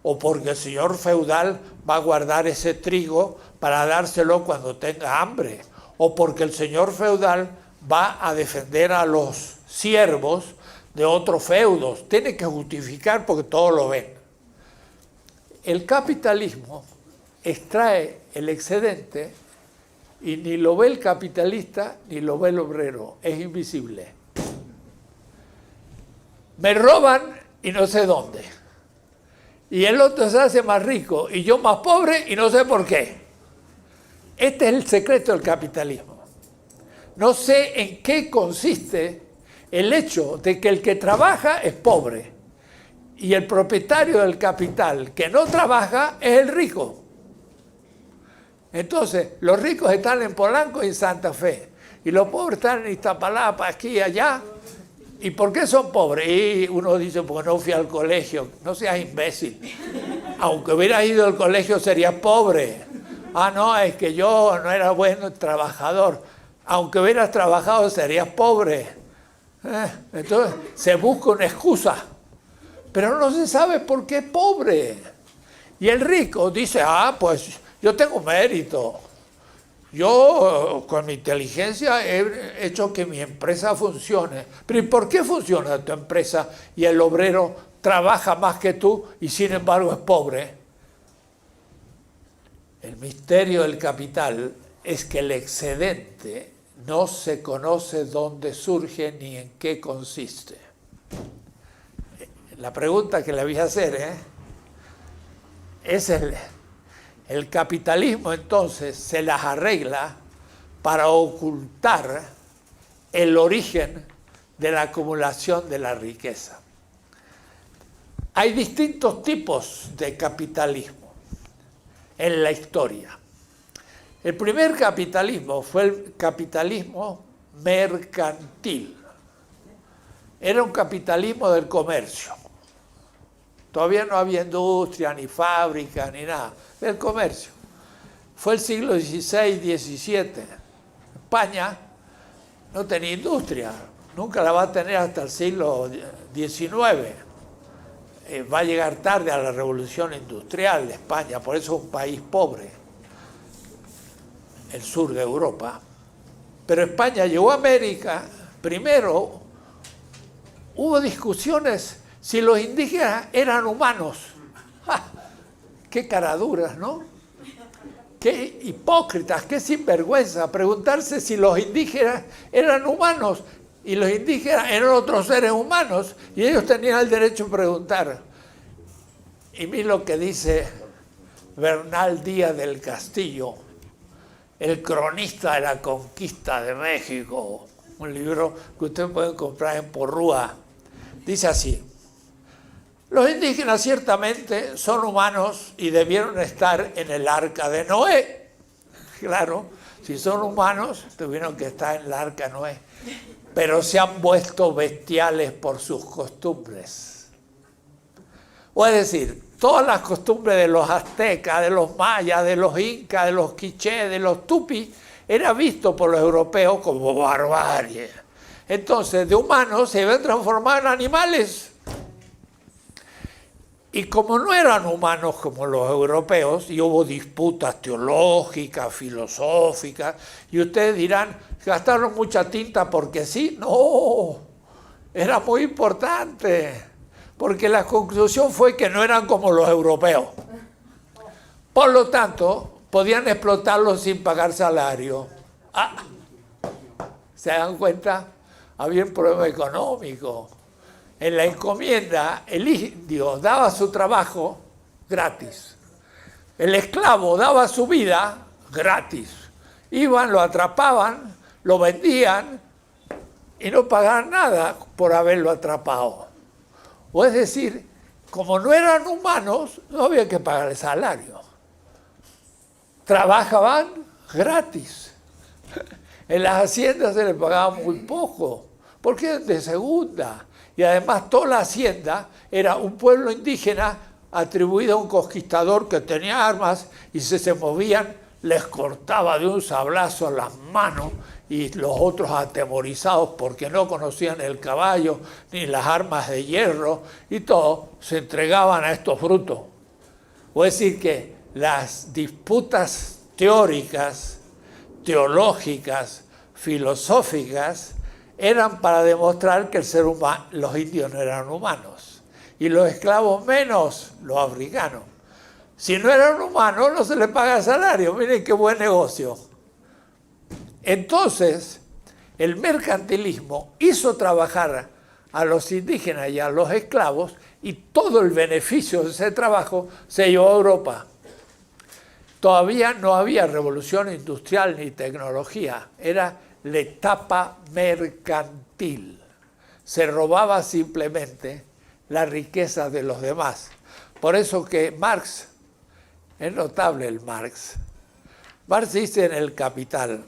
o porque el señor feudal va a guardar ese trigo para dárselo cuando tenga hambre, o porque el señor feudal va a defender a los siervos de otros feudos. Tiene que justificar porque todos lo ven. El capitalismo extrae el excedente y ni lo ve el capitalista ni lo ve el obrero. Es invisible. Me roban y no sé dónde. Y el otro se hace más rico y yo más pobre y no sé por qué. Este es el secreto del capitalismo. No sé en qué consiste el hecho de que el que trabaja es pobre y el propietario del capital que no trabaja es el rico. Entonces, los ricos están en Polanco y en Santa Fe y los pobres están en Iztapalapa, aquí y allá. ¿Y por qué son pobres? Y uno dice, porque no fui al colegio. No seas imbécil. Aunque hubieras ido al colegio serías pobre. Ah, no, es que yo no era bueno trabajador. Aunque hubieras trabajado serías pobre. Entonces se busca una excusa. Pero no se sabe por qué es pobre. Y el rico dice, pues yo tengo mérito. Yo con mi inteligencia he hecho que mi empresa funcione. Pero ¿y por qué funciona tu empresa y el obrero trabaja más que tú y sin embargo es pobre. El misterio del capital es que el excedente no se conoce dónde surge ni en qué consiste. La pregunta que le voy a hacer es el capitalismo entonces se las arregla para ocultar el origen de la acumulación de la riqueza. Hay distintos tipos de capitalismo en la historia. El primer capitalismo fue el capitalismo mercantil. Era un capitalismo del comercio. Todavía no había industria, ni fábrica, ni nada. Del comercio. Fue el siglo XVI, XVII. España no tenía industria. Nunca la va a tener hasta el siglo XIX. Va a llegar tarde a la revolución industrial de España. Por eso es un país pobre. El sur de Europa. Pero España llegó a América. Primero hubo discusiones si los indígenas eran humanos. ¡Ja! ¡Qué caraduras!, ¿no? ¡Qué hipócritas! ¡Qué sinvergüenza! Preguntarse si los indígenas eran humanos y los indígenas eran otros seres humanos y ellos tenían el derecho a preguntar. Y mira lo que dice Bernal Díaz del Castillo, el cronista de la conquista de México, un libro que ustedes pueden comprar en Porrúa. Dice así: los indígenas ciertamente son humanos y debieron estar en el arca de Noé. Claro, si son humanos, tuvieron que estar en el arca de Noé. Pero se han vuelto bestiales por sus costumbres. O es decir, todas las costumbres de los aztecas, de los mayas, de los incas, de los quichés, de los tupis, era visto por los europeos como barbarie. Entonces, de humanos se iban transformar en animales. Y como no eran humanos como los europeos, y hubo disputas teológicas, filosóficas, y ustedes dirán, gastaron mucha tinta porque sí. No, era muy importante, porque la conclusión fue que no eran como los europeos. Por lo tanto, podían explotarlos sin pagar salario. ¿Se dan cuenta? Había un problema económico. En la encomienda, el indio daba su trabajo gratis. El esclavo daba su vida gratis. Iban, lo atrapaban, lo vendían y no pagaban nada por haberlo atrapado. O es decir, como no eran humanos, no había que pagar el salario. Trabajaban gratis. En las haciendas se les pagaba muy poco, porque eran de segunda. Y además toda la hacienda era un pueblo indígena atribuido a un conquistador que tenía armas y si se movían les cortaba de un sablazo las manos y los otros atemorizados porque no conocían el caballo ni las armas de hierro y todo, se entregaban a estos brutos. O es decir que las disputas teóricas, teológicas, filosóficas, eran para demostrar que el ser humano, los indios no eran humanos y los esclavos menos los africanos. Si no eran humanos no se les paga salario. Miren qué buen negocio. Entonces, el mercantilismo hizo trabajar a los indígenas y a los esclavos y todo el beneficio de ese trabajo se llevó a Europa. Todavía no había revolución industrial ni tecnología, era la etapa mercantil. Se robaba simplemente la riqueza de los demás. Por eso que Marx, es notable el Marx. Marx dice en El Capital,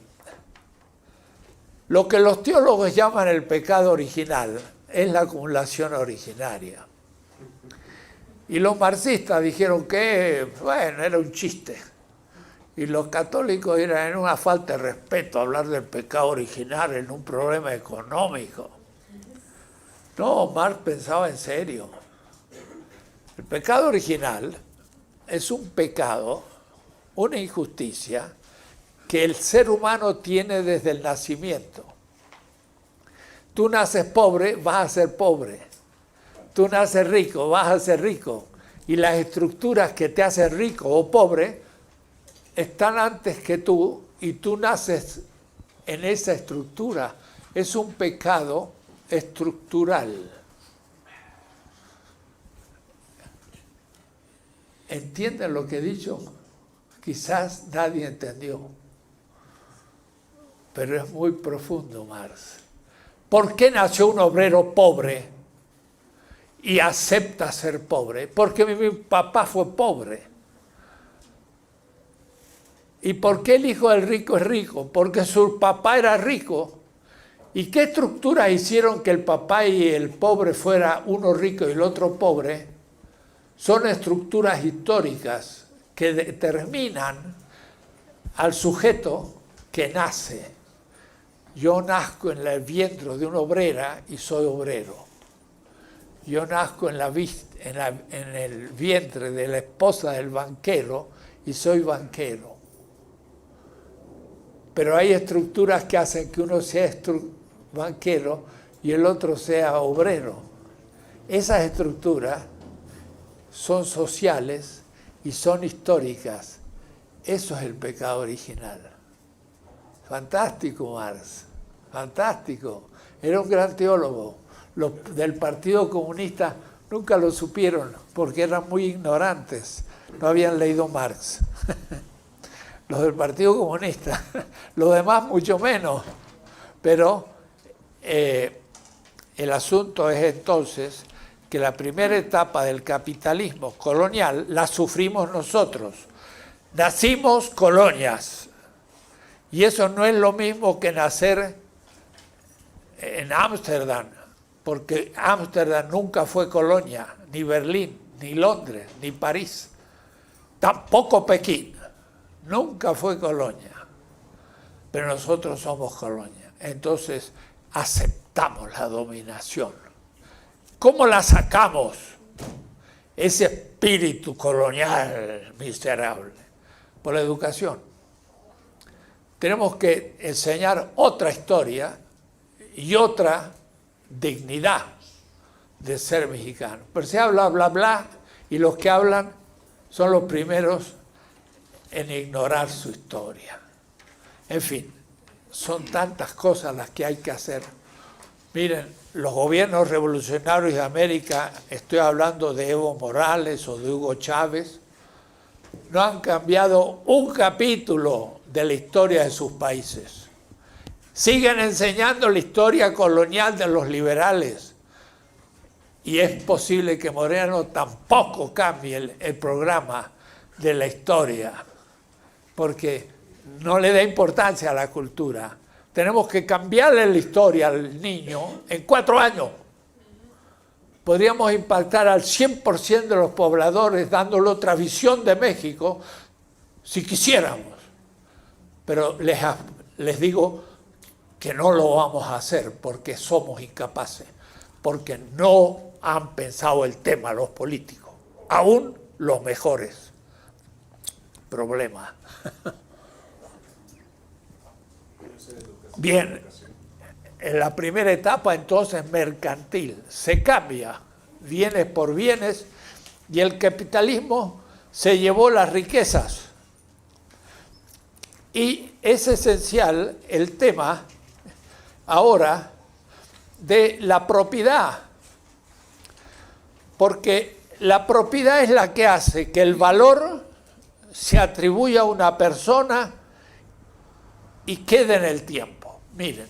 lo que los teólogos llaman el pecado original es la acumulación originaria. Y los marxistas dijeron que, bueno, era un chiste. Y los católicos eran una falta de respeto hablar del pecado original en un problema económico. No, Marx pensaba en serio. El pecado original es un pecado, una injusticia que el ser humano tiene desde el nacimiento. Tú naces pobre, vas a ser pobre. Tú naces rico, vas a ser rico. Y las estructuras que te hacen rico o pobre están antes que tú y tú naces en esa estructura. Es un pecado estructural. ¿Entienden lo que he dicho? Quizás nadie entendió, pero es muy profundo, Marx. ¿Por qué nació un obrero pobre y acepta ser pobre? Porque mi papá fue pobre. ¿Y por qué el hijo del rico es rico? Porque su papá era rico. ¿Y qué estructuras hicieron que el papá y el pobre fuera uno rico y el otro pobre? Son estructuras históricas que determinan al sujeto que nace. Yo nazco en el vientre de una obrera y soy obrero. Yo nazco en el vientre de la esposa del banquero y soy banquero. Pero hay estructuras que hacen que uno sea banquero y el otro sea obrero. Esas estructuras son sociales y son históricas. Eso es el pecado original. Fantástico, Marx. Fantástico. Era un gran teólogo. Los del Partido Comunista nunca lo supieron porque eran muy ignorantes. No habían leído Marx. Los del Partido Comunista. Los demás mucho menos. Pero el asunto es entonces que la primera etapa del capitalismo colonial la sufrimos nosotros. Nacimos colonias. Y eso no es lo mismo que nacer en Ámsterdam, porque Ámsterdam nunca fue colonia, ni Berlín, ni Londres, ni París. Tampoco Pekín. Nunca fue colonia. Pero nosotros somos colonia. Entonces aceptamos la dominación. ¿Cómo la sacamos? Ese espíritu colonial miserable. Por la educación. Tenemos que enseñar otra historia y otra dignidad de ser mexicano. Pero se habla bla bla y los que hablan son los primeros en ignorar su historia. En fin, son tantas cosas las que hay que hacer. Miren, los gobiernos revolucionarios de América, estoy hablando de Evo Morales o de Hugo Chávez, no han cambiado un capítulo de la historia de sus países. Siguen enseñando la historia colonial de los liberales. Y es posible que Moreno tampoco cambie el programa de la historia, porque no le da importancia a la cultura. Tenemos que cambiarle la historia al niño en 4 años. Podríamos impactar al 100% de los pobladores dándole otra visión de México si quisiéramos. Pero les digo que no lo vamos a hacer porque somos incapaces, porque no han pensado el tema los políticos, aún los mejores. Problema. Bien, en la primera etapa entonces mercantil, se cambia bienes por bienes y el capitalismo se llevó las riquezas. Y es esencial el tema ahora de la propiedad, porque la propiedad es la que hace que el valor se atribuya a una persona y quede en el tiempo. Miren,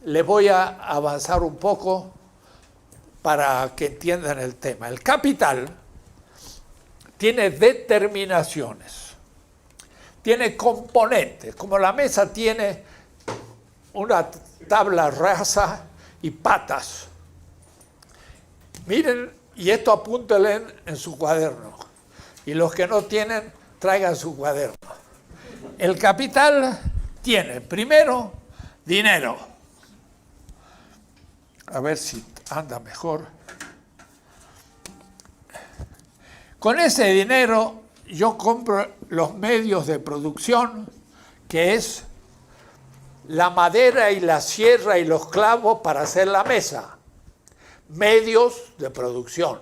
les voy a avanzar un poco para que entiendan el tema. El capital tiene determinaciones, tiene componentes, como la mesa tiene una tabla rasa y patas. Miren, y esto apúntenle en su cuaderno. Y los que no tienen, traigan su cuaderno. El capital tiene, primero, dinero. A ver si anda mejor. Con ese dinero yo compro los medios de producción, que es la madera y la sierra y los clavos para hacer la mesa. medios de producción.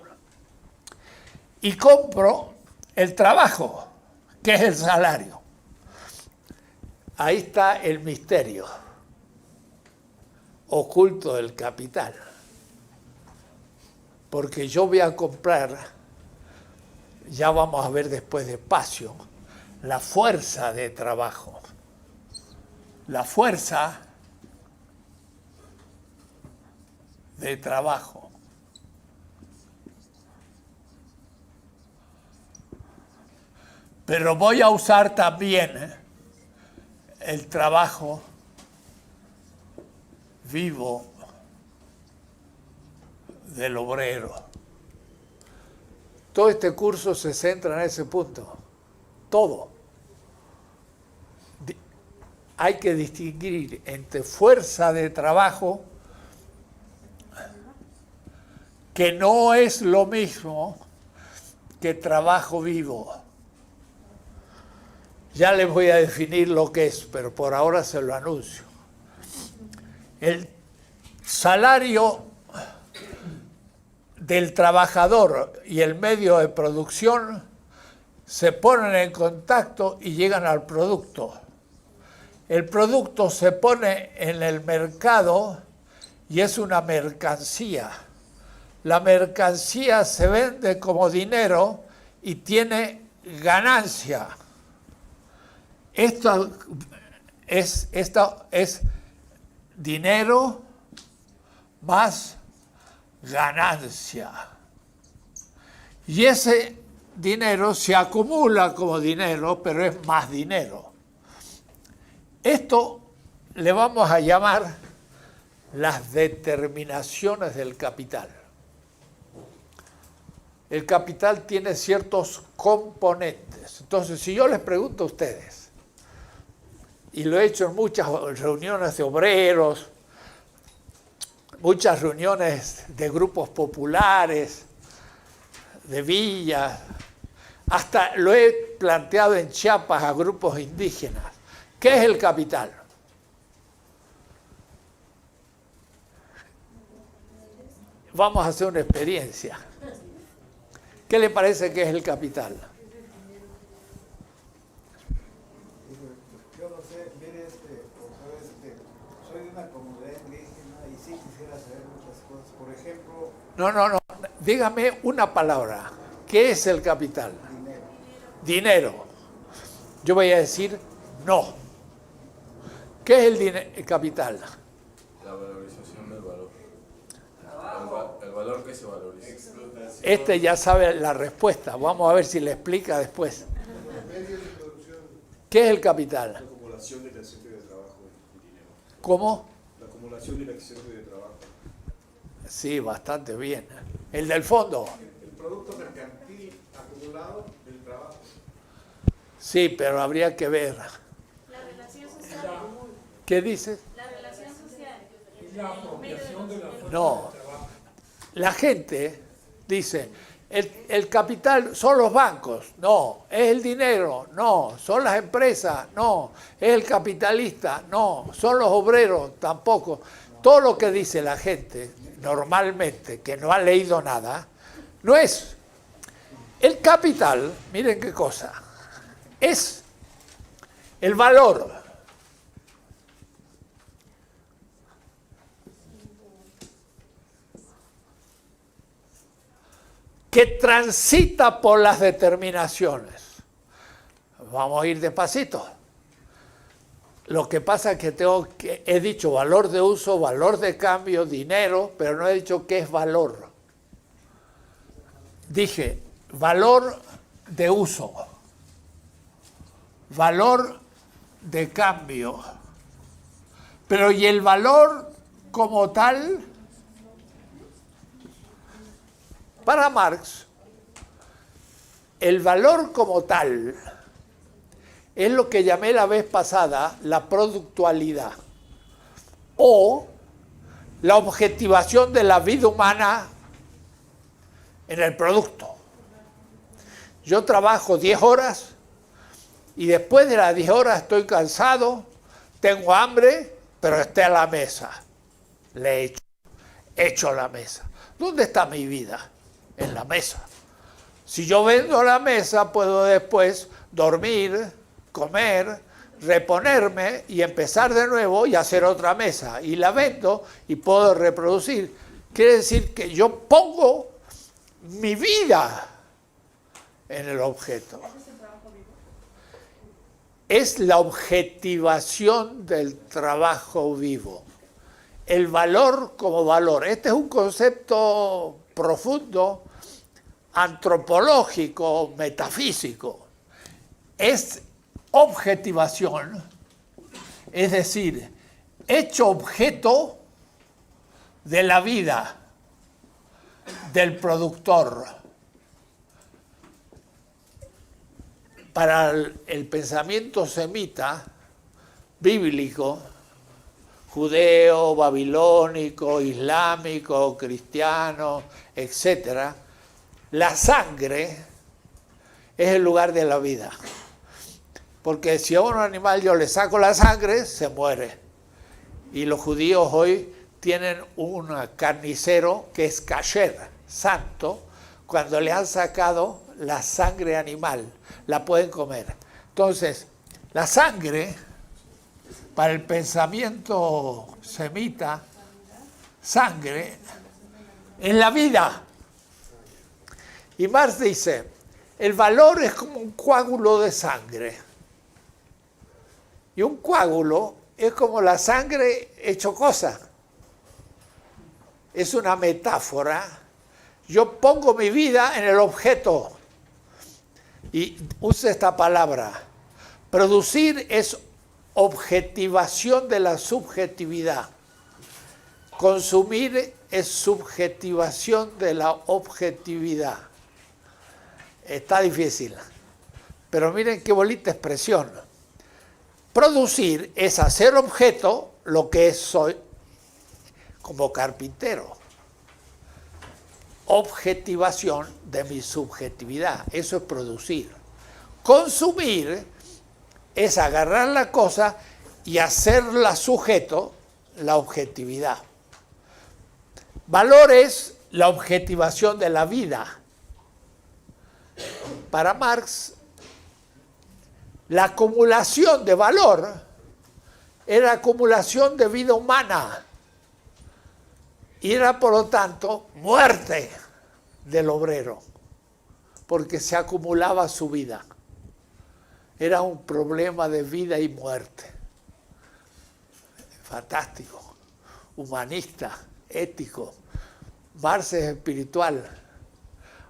Y compro el trabajo, que es el salario. Ahí está el misterio oculto del capital. Porque yo voy a comprar, ya vamos a ver después despacio, la fuerza de trabajo. La fuerza de trabajo. Pero voy a usar también el trabajo vivo del obrero. Todo este curso se centra en ese punto. Todo. Hay que distinguir entre fuerza de trabajo, que no es lo mismo que trabajo vivo. Ya les voy a definir lo que es, pero por ahora se lo anuncio. El salario del trabajador y el medio de producción se ponen en contacto y llegan al producto. El producto se pone en el mercado y es una mercancía. La mercancía se vende como dinero y tiene ganancia. Esto es dinero más ganancia. Y ese dinero se acumula como dinero, pero es más dinero. Esto le vamos a llamar las determinaciones del capital. El capital tiene ciertos componentes. Entonces, si yo les pregunto a ustedes, y lo he hecho en muchas reuniones de obreros, muchas reuniones de grupos populares, de villas, hasta lo he planteado en Chiapas a grupos indígenas. ¿Qué es el capital? Vamos a hacer una experiencia. ¿Qué le parece que es el capital? Yo no sé, mire, soy de una comunidad indígena y sí quisiera saber muchas cosas. Por ejemplo, No. Dígame una palabra. ¿Qué es el capital? dinero. Dinero. Yo voy a decir no. ¿Qué es el capital? La valorización del valor. El valor que se valoriza. Este ya sabe la respuesta. Vamos a ver si le explica después. ¿Qué es el capital? La acumulación y la acceso de trabajo y dinero. ¿Cómo? La acumulación y el acceso de trabajo. Sí, bastante bien. El del fondo. El producto mercantil acumulado del trabajo. Sí, pero habría que ver. La relación social. ¿Qué dices? La relación social. Es la apropiación de la fuerza No. de trabajo. La gente dice, el capital son los bancos, no, es el dinero, no, son las empresas, no, es el capitalista, no, son los obreros, tampoco. Todo lo que dice la gente normalmente, que no ha leído nada, no es. El capital, miren qué cosa, es el valor que transita por las determinaciones. Vamos a ir despacito. Lo que pasa es que he dicho valor de uso, valor de cambio, dinero, pero no he dicho qué es valor. Dije valor de uso, valor de cambio. Pero ¿y el valor como tal? Para Marx, el valor como tal es lo que llamé la vez pasada la productualidad o la objetivación de la vida humana en el producto. Yo trabajo 10 horas y después de las 10 horas estoy cansado, tengo hambre, pero esté a la mesa. Le echo la mesa. ¿Dónde está mi vida? En la mesa. Si yo vendo la mesa, puedo después dormir, comer, reponerme y empezar de nuevo y hacer otra mesa. Y la vendo y puedo reproducir. Quiere decir que yo pongo mi vida en el objeto. Es la objetivación del trabajo vivo. El valor como valor. Este es un concepto profundo, antropológico, metafísico. Es objetivación, es decir, hecho objeto de la vida del productor. Para el pensamiento semita, bíblico, judeo, babilónico, islámico, cristiano, etc., la sangre es el lugar de la vida. Porque si a un animal yo le saco la sangre, se muere. Y los judíos hoy tienen un carnicero que es kasher, santo, cuando le han sacado la sangre animal, la pueden comer. Entonces, la sangre, para el pensamiento semita, sangre, es la vida. Y Marx dice, el valor es como un coágulo de sangre. Y un coágulo es como la sangre hecho cosa. Es una metáfora. Yo pongo mi vida en el objeto. Y usa esta palabra. Producir es objetivación de la subjetividad. Consumir es subjetivación de la objetividad. Está difícil. Pero miren qué bonita expresión. Producir es hacer objeto lo que soy como carpintero. Objetivación de mi subjetividad. Eso es producir. Consumir es agarrar la cosa y hacerla sujeto, la objetividad. Valor es la objetivación de la vida. Para Marx, la acumulación de valor era acumulación de vida humana y era, por lo tanto, muerte del obrero, porque se acumulaba su vida. Era un problema de vida y muerte. Fantástico, humanista, ético. Marx es espiritual.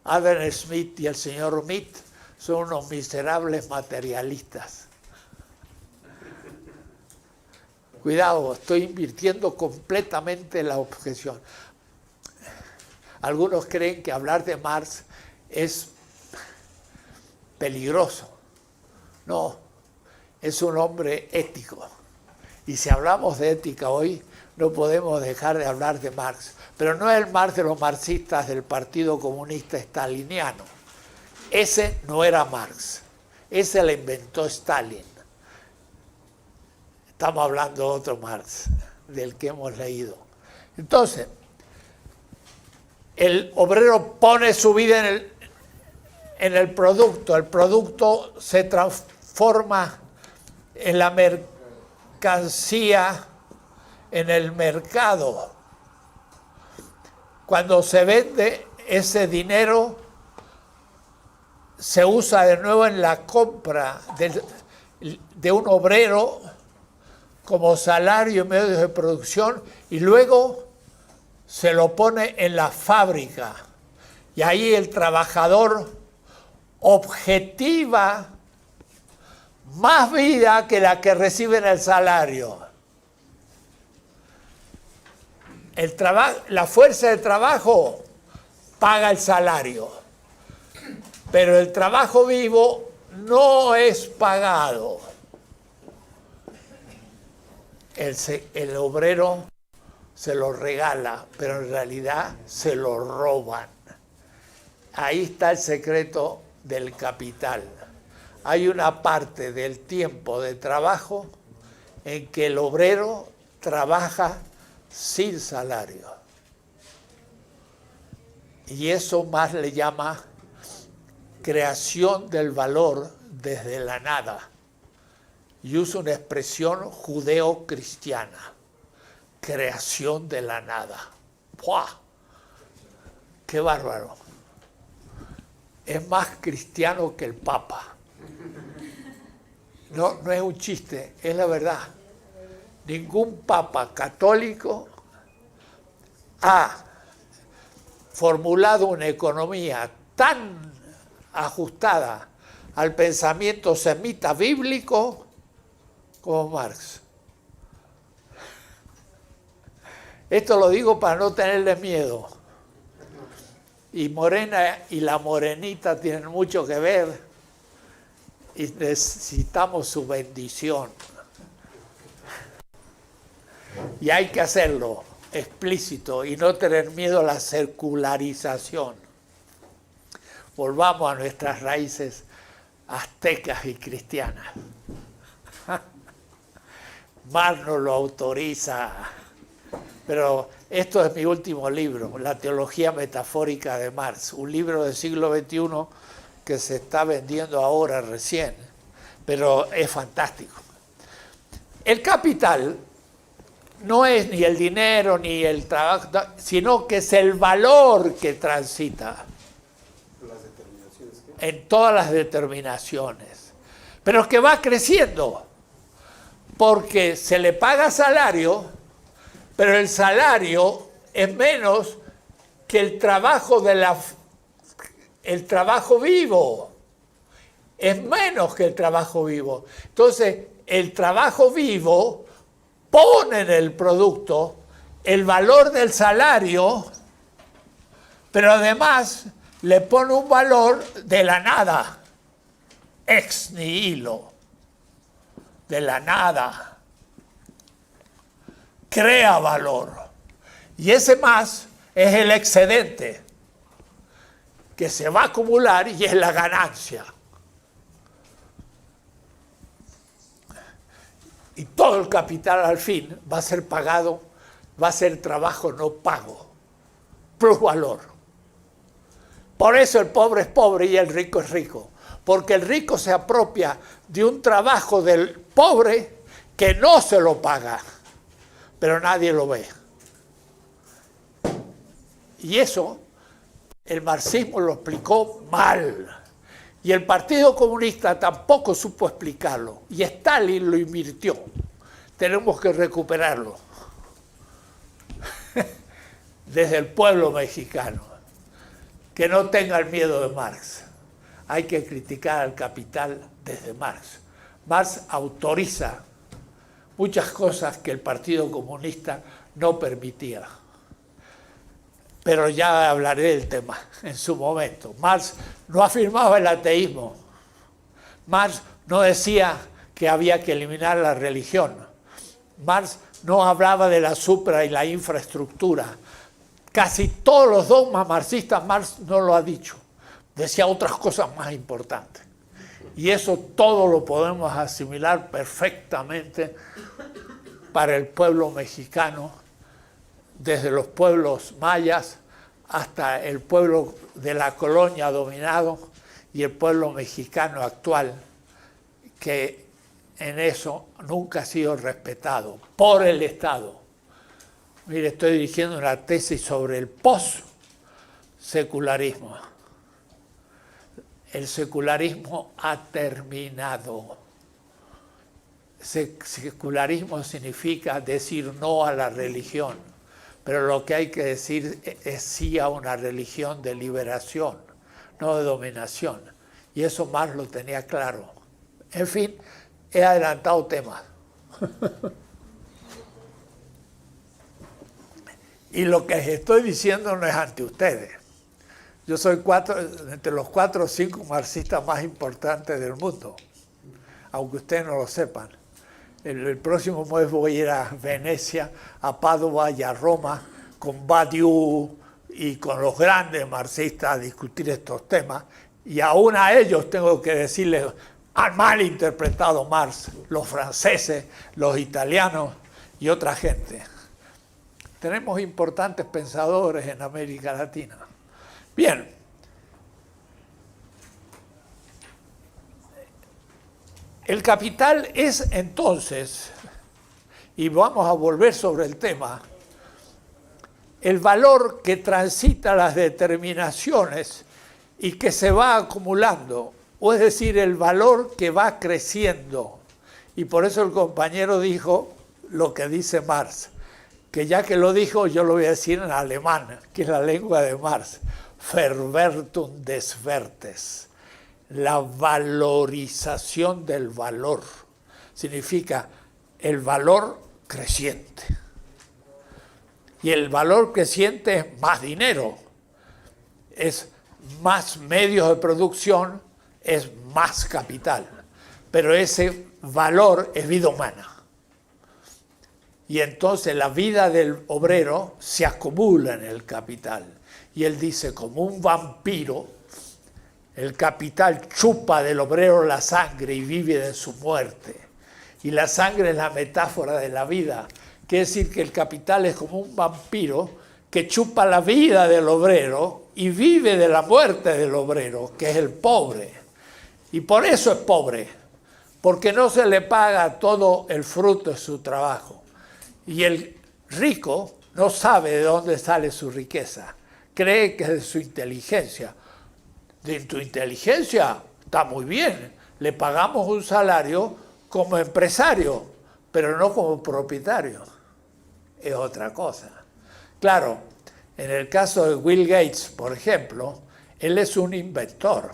Adam Smith y el señor Mitt son unos miserables materialistas. Cuidado, estoy invirtiendo completamente la objeción. Algunos creen que hablar de Marx es peligroso. No, es un hombre ético. Y si hablamos de ética hoy, no podemos dejar de hablar de Marx. Pero no es el Marx de los marxistas del Partido Comunista Staliniano. Ese no era Marx. Ese lo inventó Stalin. Estamos hablando de otro Marx, del que hemos leído. Entonces, el obrero pone su vida en el producto se transforma en la mercancía, en el mercado. Cuando se vende, ese dinero se usa de nuevo en la compra de un obrero como salario y medios de producción, y luego se lo pone en la fábrica. Y ahí el trabajador objetiva más vida que la que recibe en el salario. La fuerza de trabajo paga el salario, pero el trabajo vivo no es pagado. El obrero se lo regala, pero en realidad se lo roban. Ahí está el secreto del capital. Hay una parte del tiempo de trabajo en que el obrero trabaja sin salario. Y eso más le llama creación del valor desde la nada. Y usa una expresión judeo-cristiana. Creación de la nada. ¡Puah! ¡Qué bárbaro! Es más cristiano que el Papa. No, no es un chiste, es la verdad. Ningún Papa católico ha formulado una economía tan ajustada al pensamiento semita bíblico como Marx. Esto lo digo para no tenerle miedo. Y Morena y la morenita tienen mucho que ver y necesitamos su bendición. Y hay que hacerlo explícito y no tener miedo a la secularización. Volvamos a nuestras raíces aztecas y cristianas. Marx nos lo autoriza. Pero esto es mi último libro, La teología metafórica de Marx, un libro del siglo XXI que se está vendiendo ahora recién, pero es fantástico. El capital no es ni el dinero ni el trabajo, sino que es el valor que transita en todas las determinaciones, pero que va creciendo, porque se le paga salario, pero el salario es menos que el trabajo el trabajo vivo. Es menos que el trabajo vivo. Entonces, el trabajo vivo pone en el producto el valor del salario, pero además le pone un valor de la nada, ex nihilo, de la nada. Crea valor. Y ese más es el excedente que se va a acumular y es la ganancia. Y todo el capital al fin va a ser pagado, va a ser trabajo no pago, plus valor. Por eso el pobre es pobre y el rico es rico. Porque el rico se apropia de un trabajo del pobre que no se lo paga, pero nadie lo ve. Y eso el marxismo lo explicó mal. Y el Partido Comunista tampoco supo explicarlo. Y Stalin lo invirtió. Tenemos que recuperarlo. Desde el pueblo mexicano. Que no tenga el miedo de Marx. Hay que criticar al capital desde Marx. Marx autoriza muchas cosas que el Partido Comunista no permitía. Pero ya hablaré del tema en su momento. Marx no afirmaba el ateísmo. Marx no decía que había que eliminar la religión. Marx no hablaba de la supra y la infraestructura. Casi todos los dogmas marxistas Marx no lo ha dicho. Decía otras cosas más importantes. Y eso todo lo podemos asimilar perfectamente para el pueblo mexicano, desde los pueblos mayas hasta el pueblo de la colonia dominado y el pueblo mexicano actual, que en eso nunca ha sido respetado por el Estado. Mire, estoy dirigiendo una tesis sobre el post-secularismo. El secularismo ha terminado. Secularismo significa decir no a la religión, pero lo que hay que decir es sí a una religión de liberación, no de dominación. Y eso Marx lo tenía claro. En fin, he adelantado temas. Y lo que les estoy diciendo no es ante ustedes. Yo soy entre los 4 o 5 marxistas más importantes del mundo, aunque ustedes no lo sepan. El próximo mes voy a ir a Venecia, a Padua y a Roma con Badiou y con los grandes marxistas a discutir estos temas. Y aún a ellos tengo que decirles, han mal interpretado Marx, los franceses, los italianos y otra gente. Tenemos importantes pensadores en América Latina. Bien. El capital es entonces, y vamos a volver sobre el tema, el valor que transita las determinaciones y que se va acumulando, o es decir, el valor que va creciendo. Y por eso el compañero dijo lo que dice Marx, que ya que lo dijo, yo lo voy a decir en alemán, que es la lengua de Marx, Verwertung des Wertes, la valorización del valor. Significa el valor creciente. Y el valor creciente es más dinero, es más medios de producción, es más capital. Pero ese valor es vida humana. Y entonces la vida del obrero se acumula en el capital. Y él dice, como un vampiro, el capital chupa del obrero la sangre y vive de su muerte. Y la sangre es la metáfora de la vida. Quiere decir que el capital es como un vampiro que chupa la vida del obrero y vive de la muerte del obrero, que es el pobre. Y por eso es pobre, porque no se le paga todo el fruto de su trabajo. Y el rico no sabe de dónde sale su riqueza, cree que es de su inteligencia. De tu inteligencia está muy bien, le pagamos un salario como empresario, pero no como propietario. Es otra cosa. Claro, en el caso de Bill Gates, por ejemplo, él es un inventor,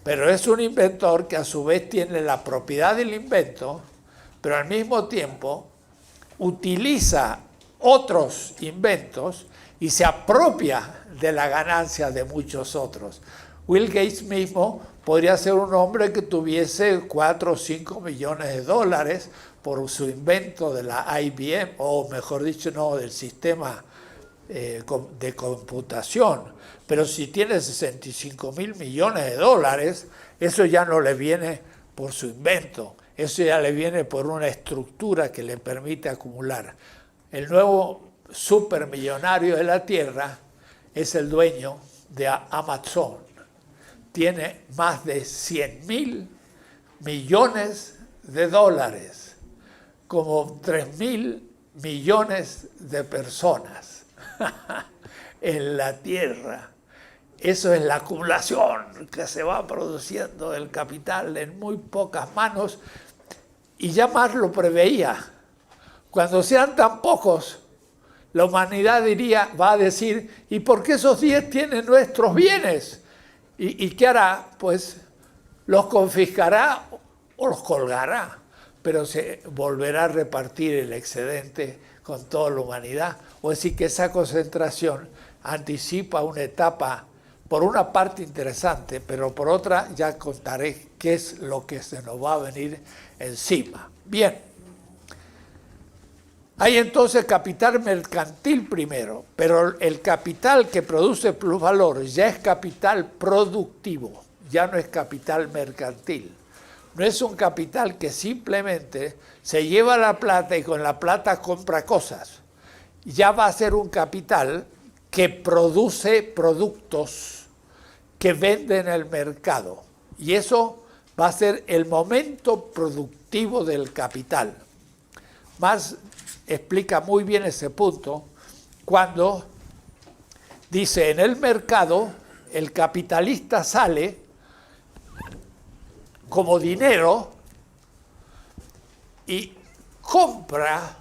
pero es un inventor que a su vez tiene la propiedad del invento, pero al mismo tiempo utiliza otros inventos y se apropia de la ganancia de muchos otros. Bill Gates mismo podría ser un hombre que tuviese 4 o 5 millones de dólares por su invento de la IBM, o mejor dicho, no, del sistema de computación. Pero si tiene 65 mil millones de dólares, eso ya no le viene por su invento, eso ya le viene por una estructura que le permite acumular. El nuevo supermillonario de la Tierra es el dueño de Amazon. Tiene más de 100.000 millones de dólares, como 3.000 millones de personas en la Tierra. Eso es la acumulación que se va produciendo del capital en muy pocas manos, y ya Marx lo preveía. Cuando sean tan pocos, la humanidad va a decir, ¿y por qué esos 10 tienen nuestros bienes? ¿Y qué hará? Pues los confiscará o los colgará, pero se volverá a repartir el excedente con toda la humanidad. O decir que esa concentración anticipa una etapa, por una parte interesante, pero por otra ya contaré qué es lo que se nos va a venir encima. Bien. Hay entonces capital mercantil primero, pero el capital que produce plusvalor ya es capital productivo, ya no es capital mercantil. No es un capital que simplemente se lleva la plata y con la plata compra cosas. Ya va a ser un capital que produce productos que vende en el mercado. Y eso va a ser el momento productivo del capital. Marx explica muy bien ese punto cuando dice, en el mercado el capitalista sale como dinero y compra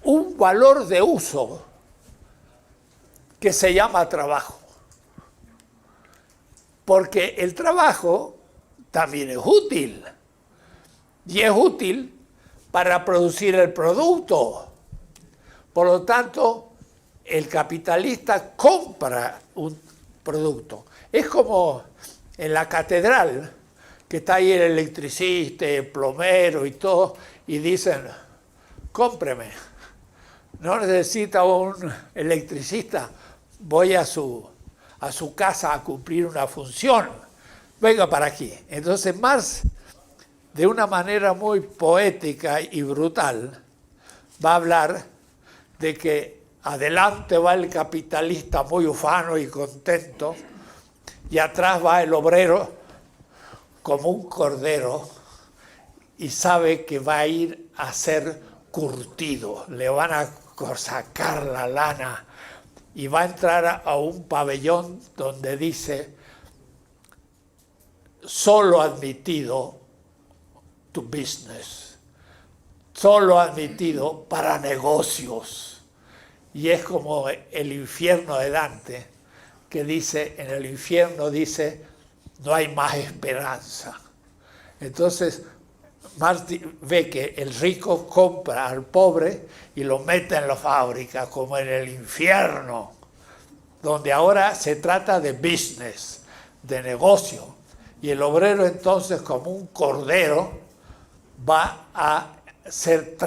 un valor de uso que se llama trabajo. Porque el trabajo también es útil. Y es útil para producir el producto. Por lo tanto, el capitalista compra un producto. Es como en la catedral, que está ahí el electricista, el plomero y todo, y dicen, cómpreme. No necesita un electricista, voy a su casa a cumplir una función, venga para aquí. Entonces Marx, de una manera muy poética y brutal, va a hablar de que adelante va el capitalista muy ufano y contento, y atrás va el obrero como un cordero y sabe que va a ir a ser curtido, le van a sacar la lana y va a entrar a un pabellón donde dice solo admitido to business, solo admitido para negocios. Y es como el infierno de Dante, que dice, en el infierno dice, no hay más esperanza. Entonces, Marx ve que el rico compra al pobre y lo mete en la fábrica, como en el infierno, donde ahora se trata de business, de negocio. Y el obrero entonces, como un cordero, va a ser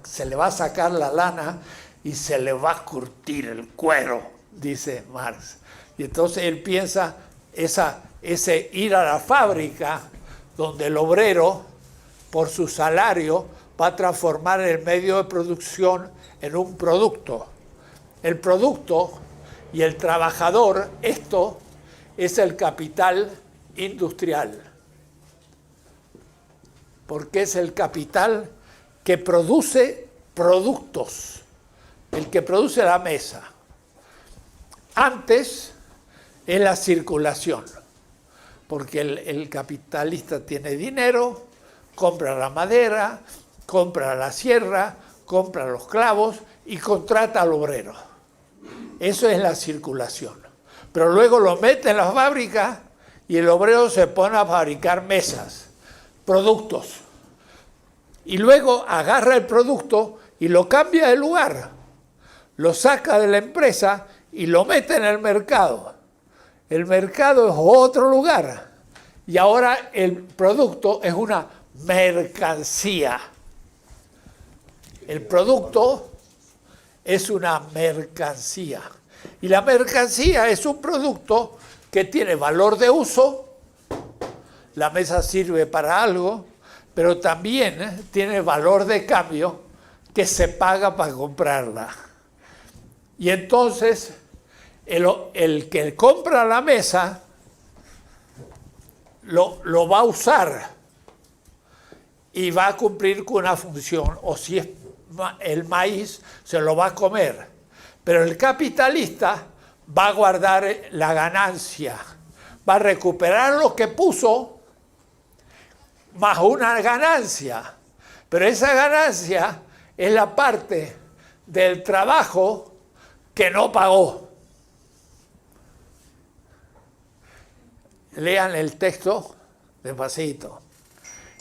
se le va a sacar la lana y se le va a curtir el cuero, dice Marx. Y entonces él piensa ese ir a la fábrica donde el obrero, por su salario, va a transformar el medio de producción en un producto. El producto y el trabajador, esto es el capital industrial. Porque es el capital que produce productos, el que produce la mesa. Antes es la circulación, porque el capitalista tiene dinero, compra la madera, compra la sierra, compra los clavos y contrata al obrero. Eso es la circulación. Pero luego lo mete en la fábrica y el obrero se pone a fabricar mesas, productos. Y luego agarra el producto y lo cambia de lugar, lo saca de la empresa y lo mete en el mercado. El mercado es otro lugar y ahora el producto es una mercancía. El producto es una mercancía y la mercancía es un producto que tiene valor de uso. La mesa sirve para algo, pero también tiene valor de cambio que se paga para comprarla. Y entonces el que compra la mesa lo va a usar y va a cumplir con una función, o si es el maíz, se lo va a comer. Pero el capitalista va a guardar la ganancia, va a recuperar lo que puso más una ganancia, pero esa ganancia es la parte del trabajo que no pagó. Lean el texto despacito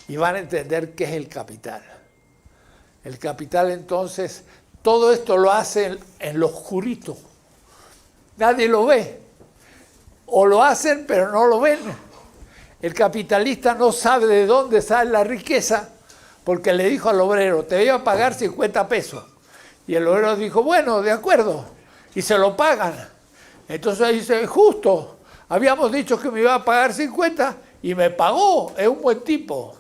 y van a entender qué es el capital. El capital entonces, todo esto lo hace en lo oscurito. Nadie lo ve. O lo hacen pero no lo ven. El capitalista no sabe de dónde sale la riqueza porque le dijo al obrero, te voy a pagar 50 pesos. Y el obrero dijo, bueno, de acuerdo. Y se lo pagan. Entonces dice, justo, habíamos dicho que me iba a pagar 50 y me pagó, es un buen tipo.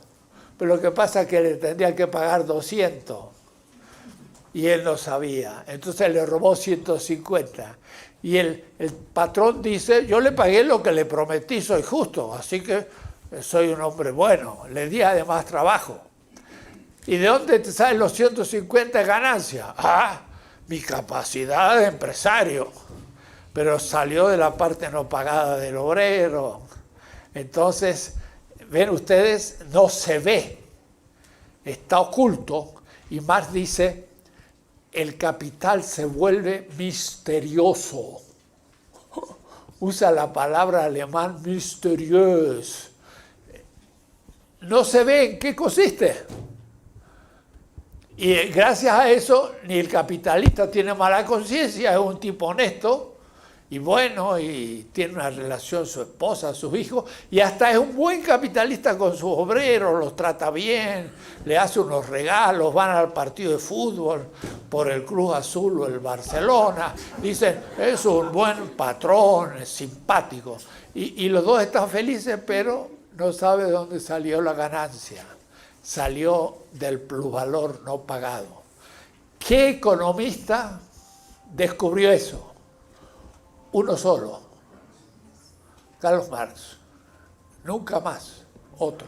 Pero lo que pasa es que le tendría que pagar 200. Y él no sabía. Entonces le robó 150. Y el patrón dice, yo le pagué lo que le prometí, soy justo, así que soy un hombre bueno. Le di además trabajo. ¿Y de dónde te salen los 150 de ganancia? Ah, mi capacidad de empresario. Pero salió de la parte no pagada del obrero. Entonces, ven ustedes, no se ve. Está oculto. Y Marx dice, el capital se vuelve misterioso. Usa la palabra alemán mysteriös. No se ve en qué consiste. Y gracias a eso, ni el capitalista tiene mala conciencia, es un tipo honesto y bueno, y tiene una relación su esposa, sus hijos, y hasta es un buen capitalista con sus obreros, los trata bien, le hace unos regalos, van al partido de fútbol por el Cruz Azul o el Barcelona, dicen, es un buen patrón, es simpático, y los dos están felices, pero no sabe de dónde salió la ganancia. Salió del plusvalor no pagado. ¿Qué economista descubrió eso? Uno solo, Carlos Marx. Nunca más otro.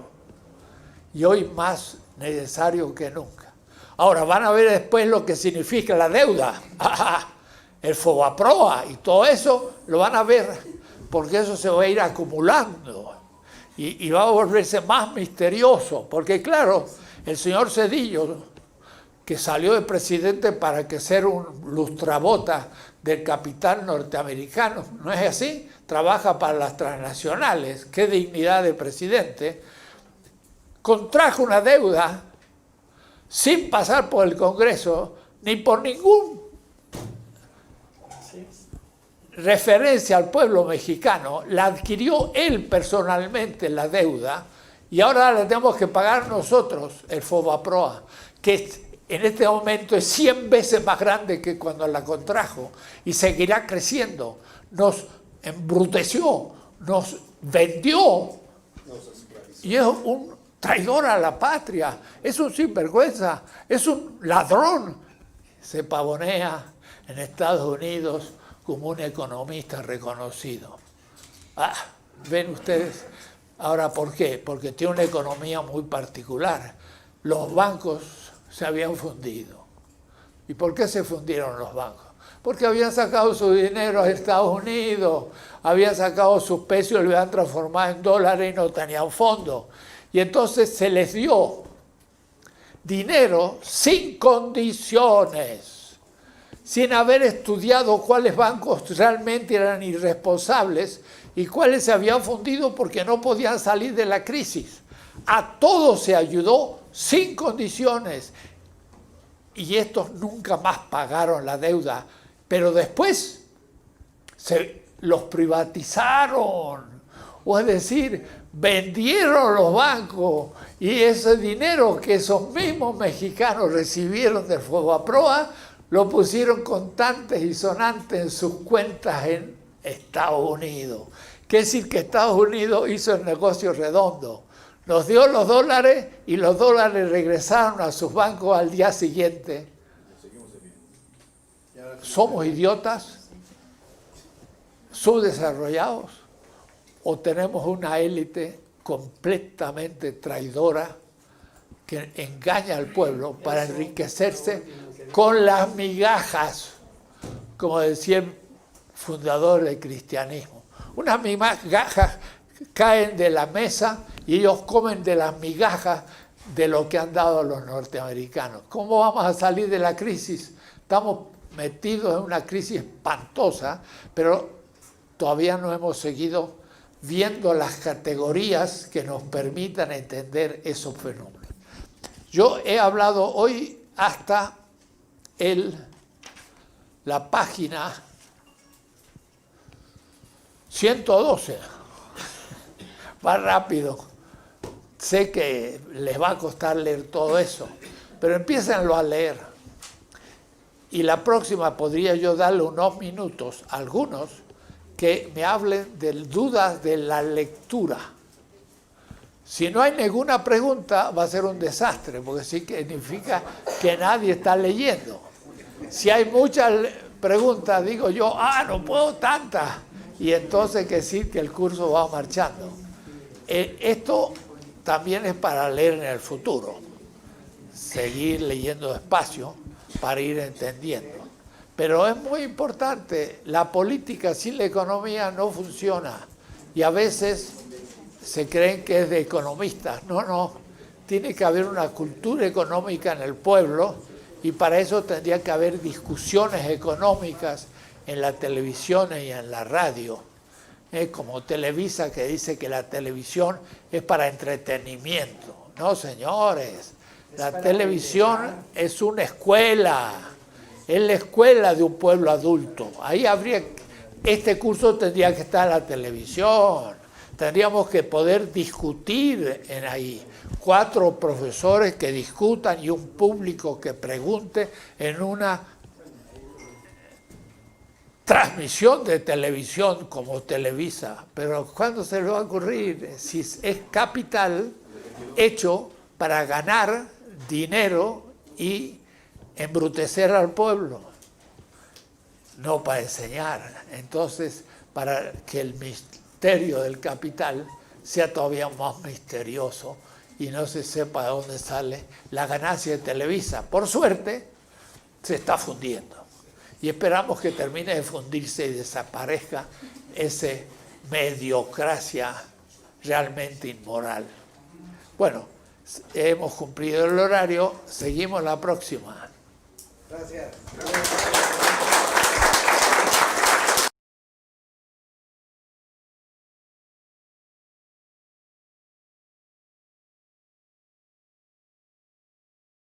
Y hoy más necesario que nunca. Ahora van a ver después lo que significa la deuda. El FOBAPROA y todo eso lo van a ver, porque eso se va a ir acumulando y va a volverse más misterioso. Porque claro, el señor Zedillo, que salió de presidente para que ser un lustrabota del capital norteamericano, ¿no es así? Trabaja para las transnacionales, qué dignidad de presidente, contrajo una deuda sin pasar por el Congreso, ni por ningún referencia al pueblo mexicano, la adquirió él personalmente la deuda, y ahora la tenemos que pagar nosotros, el FOBAPROA, que en este momento es 100 veces más grande que cuando la contrajo, y seguirá creciendo. Nos embruteció, nos vendió, y es un traidor a la patria, es un sinvergüenza, es un ladrón. Se pavonea en Estados Unidos como un economista reconocido. ¿Ven ustedes? Ahora, ¿por qué? Porque tiene una economía muy particular. Los bancos se habían fundido. ¿Y por qué se fundieron los bancos? Porque habían sacado su dinero a Estados Unidos, habían sacado sus pesos y lo habían transformado en dólares y no tenían fondo. Y entonces se les dio dinero sin condiciones, sin haber estudiado cuáles bancos realmente eran irresponsables y cuáles se habían fundido porque no podían salir de la crisis. A todos se ayudó sin condiciones y estos nunca más pagaron la deuda, pero después los privatizaron, o es decir, vendieron los bancos y ese dinero que esos mismos mexicanos recibieron del FOBAPROA lo pusieron contantes y sonantes en sus cuentas en Estados Unidos. Quiere decir que Estados Unidos hizo el negocio redondo. Nos dio los dólares y los dólares regresaron a sus bancos al día siguiente. ¿Somos idiotas? ¿Subdesarrollados? ¿O tenemos una élite completamente traidora que engaña al pueblo para enriquecerse con las migajas, como decía el fundador del cristianismo? Unas migajas caen de la mesa y ellos comen de las migajas de lo que han dado los norteamericanos. ¿Cómo vamos a salir de la crisis? Estamos metidos en una crisis espantosa, pero todavía no hemos seguido viendo las categorías que nos permitan entender esos fenómenos. Yo he hablado hoy hasta la página 112. Va rápido. Sé que les va a costar leer todo eso, pero empiécenlo a leer. Y la próxima podría yo darle unos minutos a algunos que me hablen de dudas de la lectura. Si no hay ninguna pregunta, va a ser un desastre, porque sí que significa que nadie está leyendo. Si hay muchas preguntas, digo yo, no puedo tantas, y entonces que sí que el curso va marchando. Esto también es para leer en el futuro, seguir leyendo despacio para ir entendiendo. Pero es muy importante, la política sin la economía no funciona y a veces se creen que es de economistas. No, tiene que haber una cultura económica en el pueblo y para eso tendría que haber discusiones económicas en la televisión y en la radio. Como Televisa, que dice que la televisión es para entretenimiento. No, señores, la televisión es una escuela. Es la escuela de un pueblo adulto. Ahí este curso tendría que estar en la televisión. Tendríamos que poder discutir en ahí. 4 profesores que discutan y un público que pregunte en una transmisión de televisión como Televisa. Pero ¿cuándo se le va a ocurrir? Si es capital hecho para ganar dinero y embrutecer al pueblo, no para enseñar. Entonces, para que el misterio del capital sea todavía más misterioso y no se sepa de dónde sale la ganancia de Televisa. Por suerte, se está fundiendo. Y esperamos que termine de fundirse y desaparezca esa mediocracia realmente inmoral. Bueno, hemos cumplido el horario, seguimos la próxima. Gracias.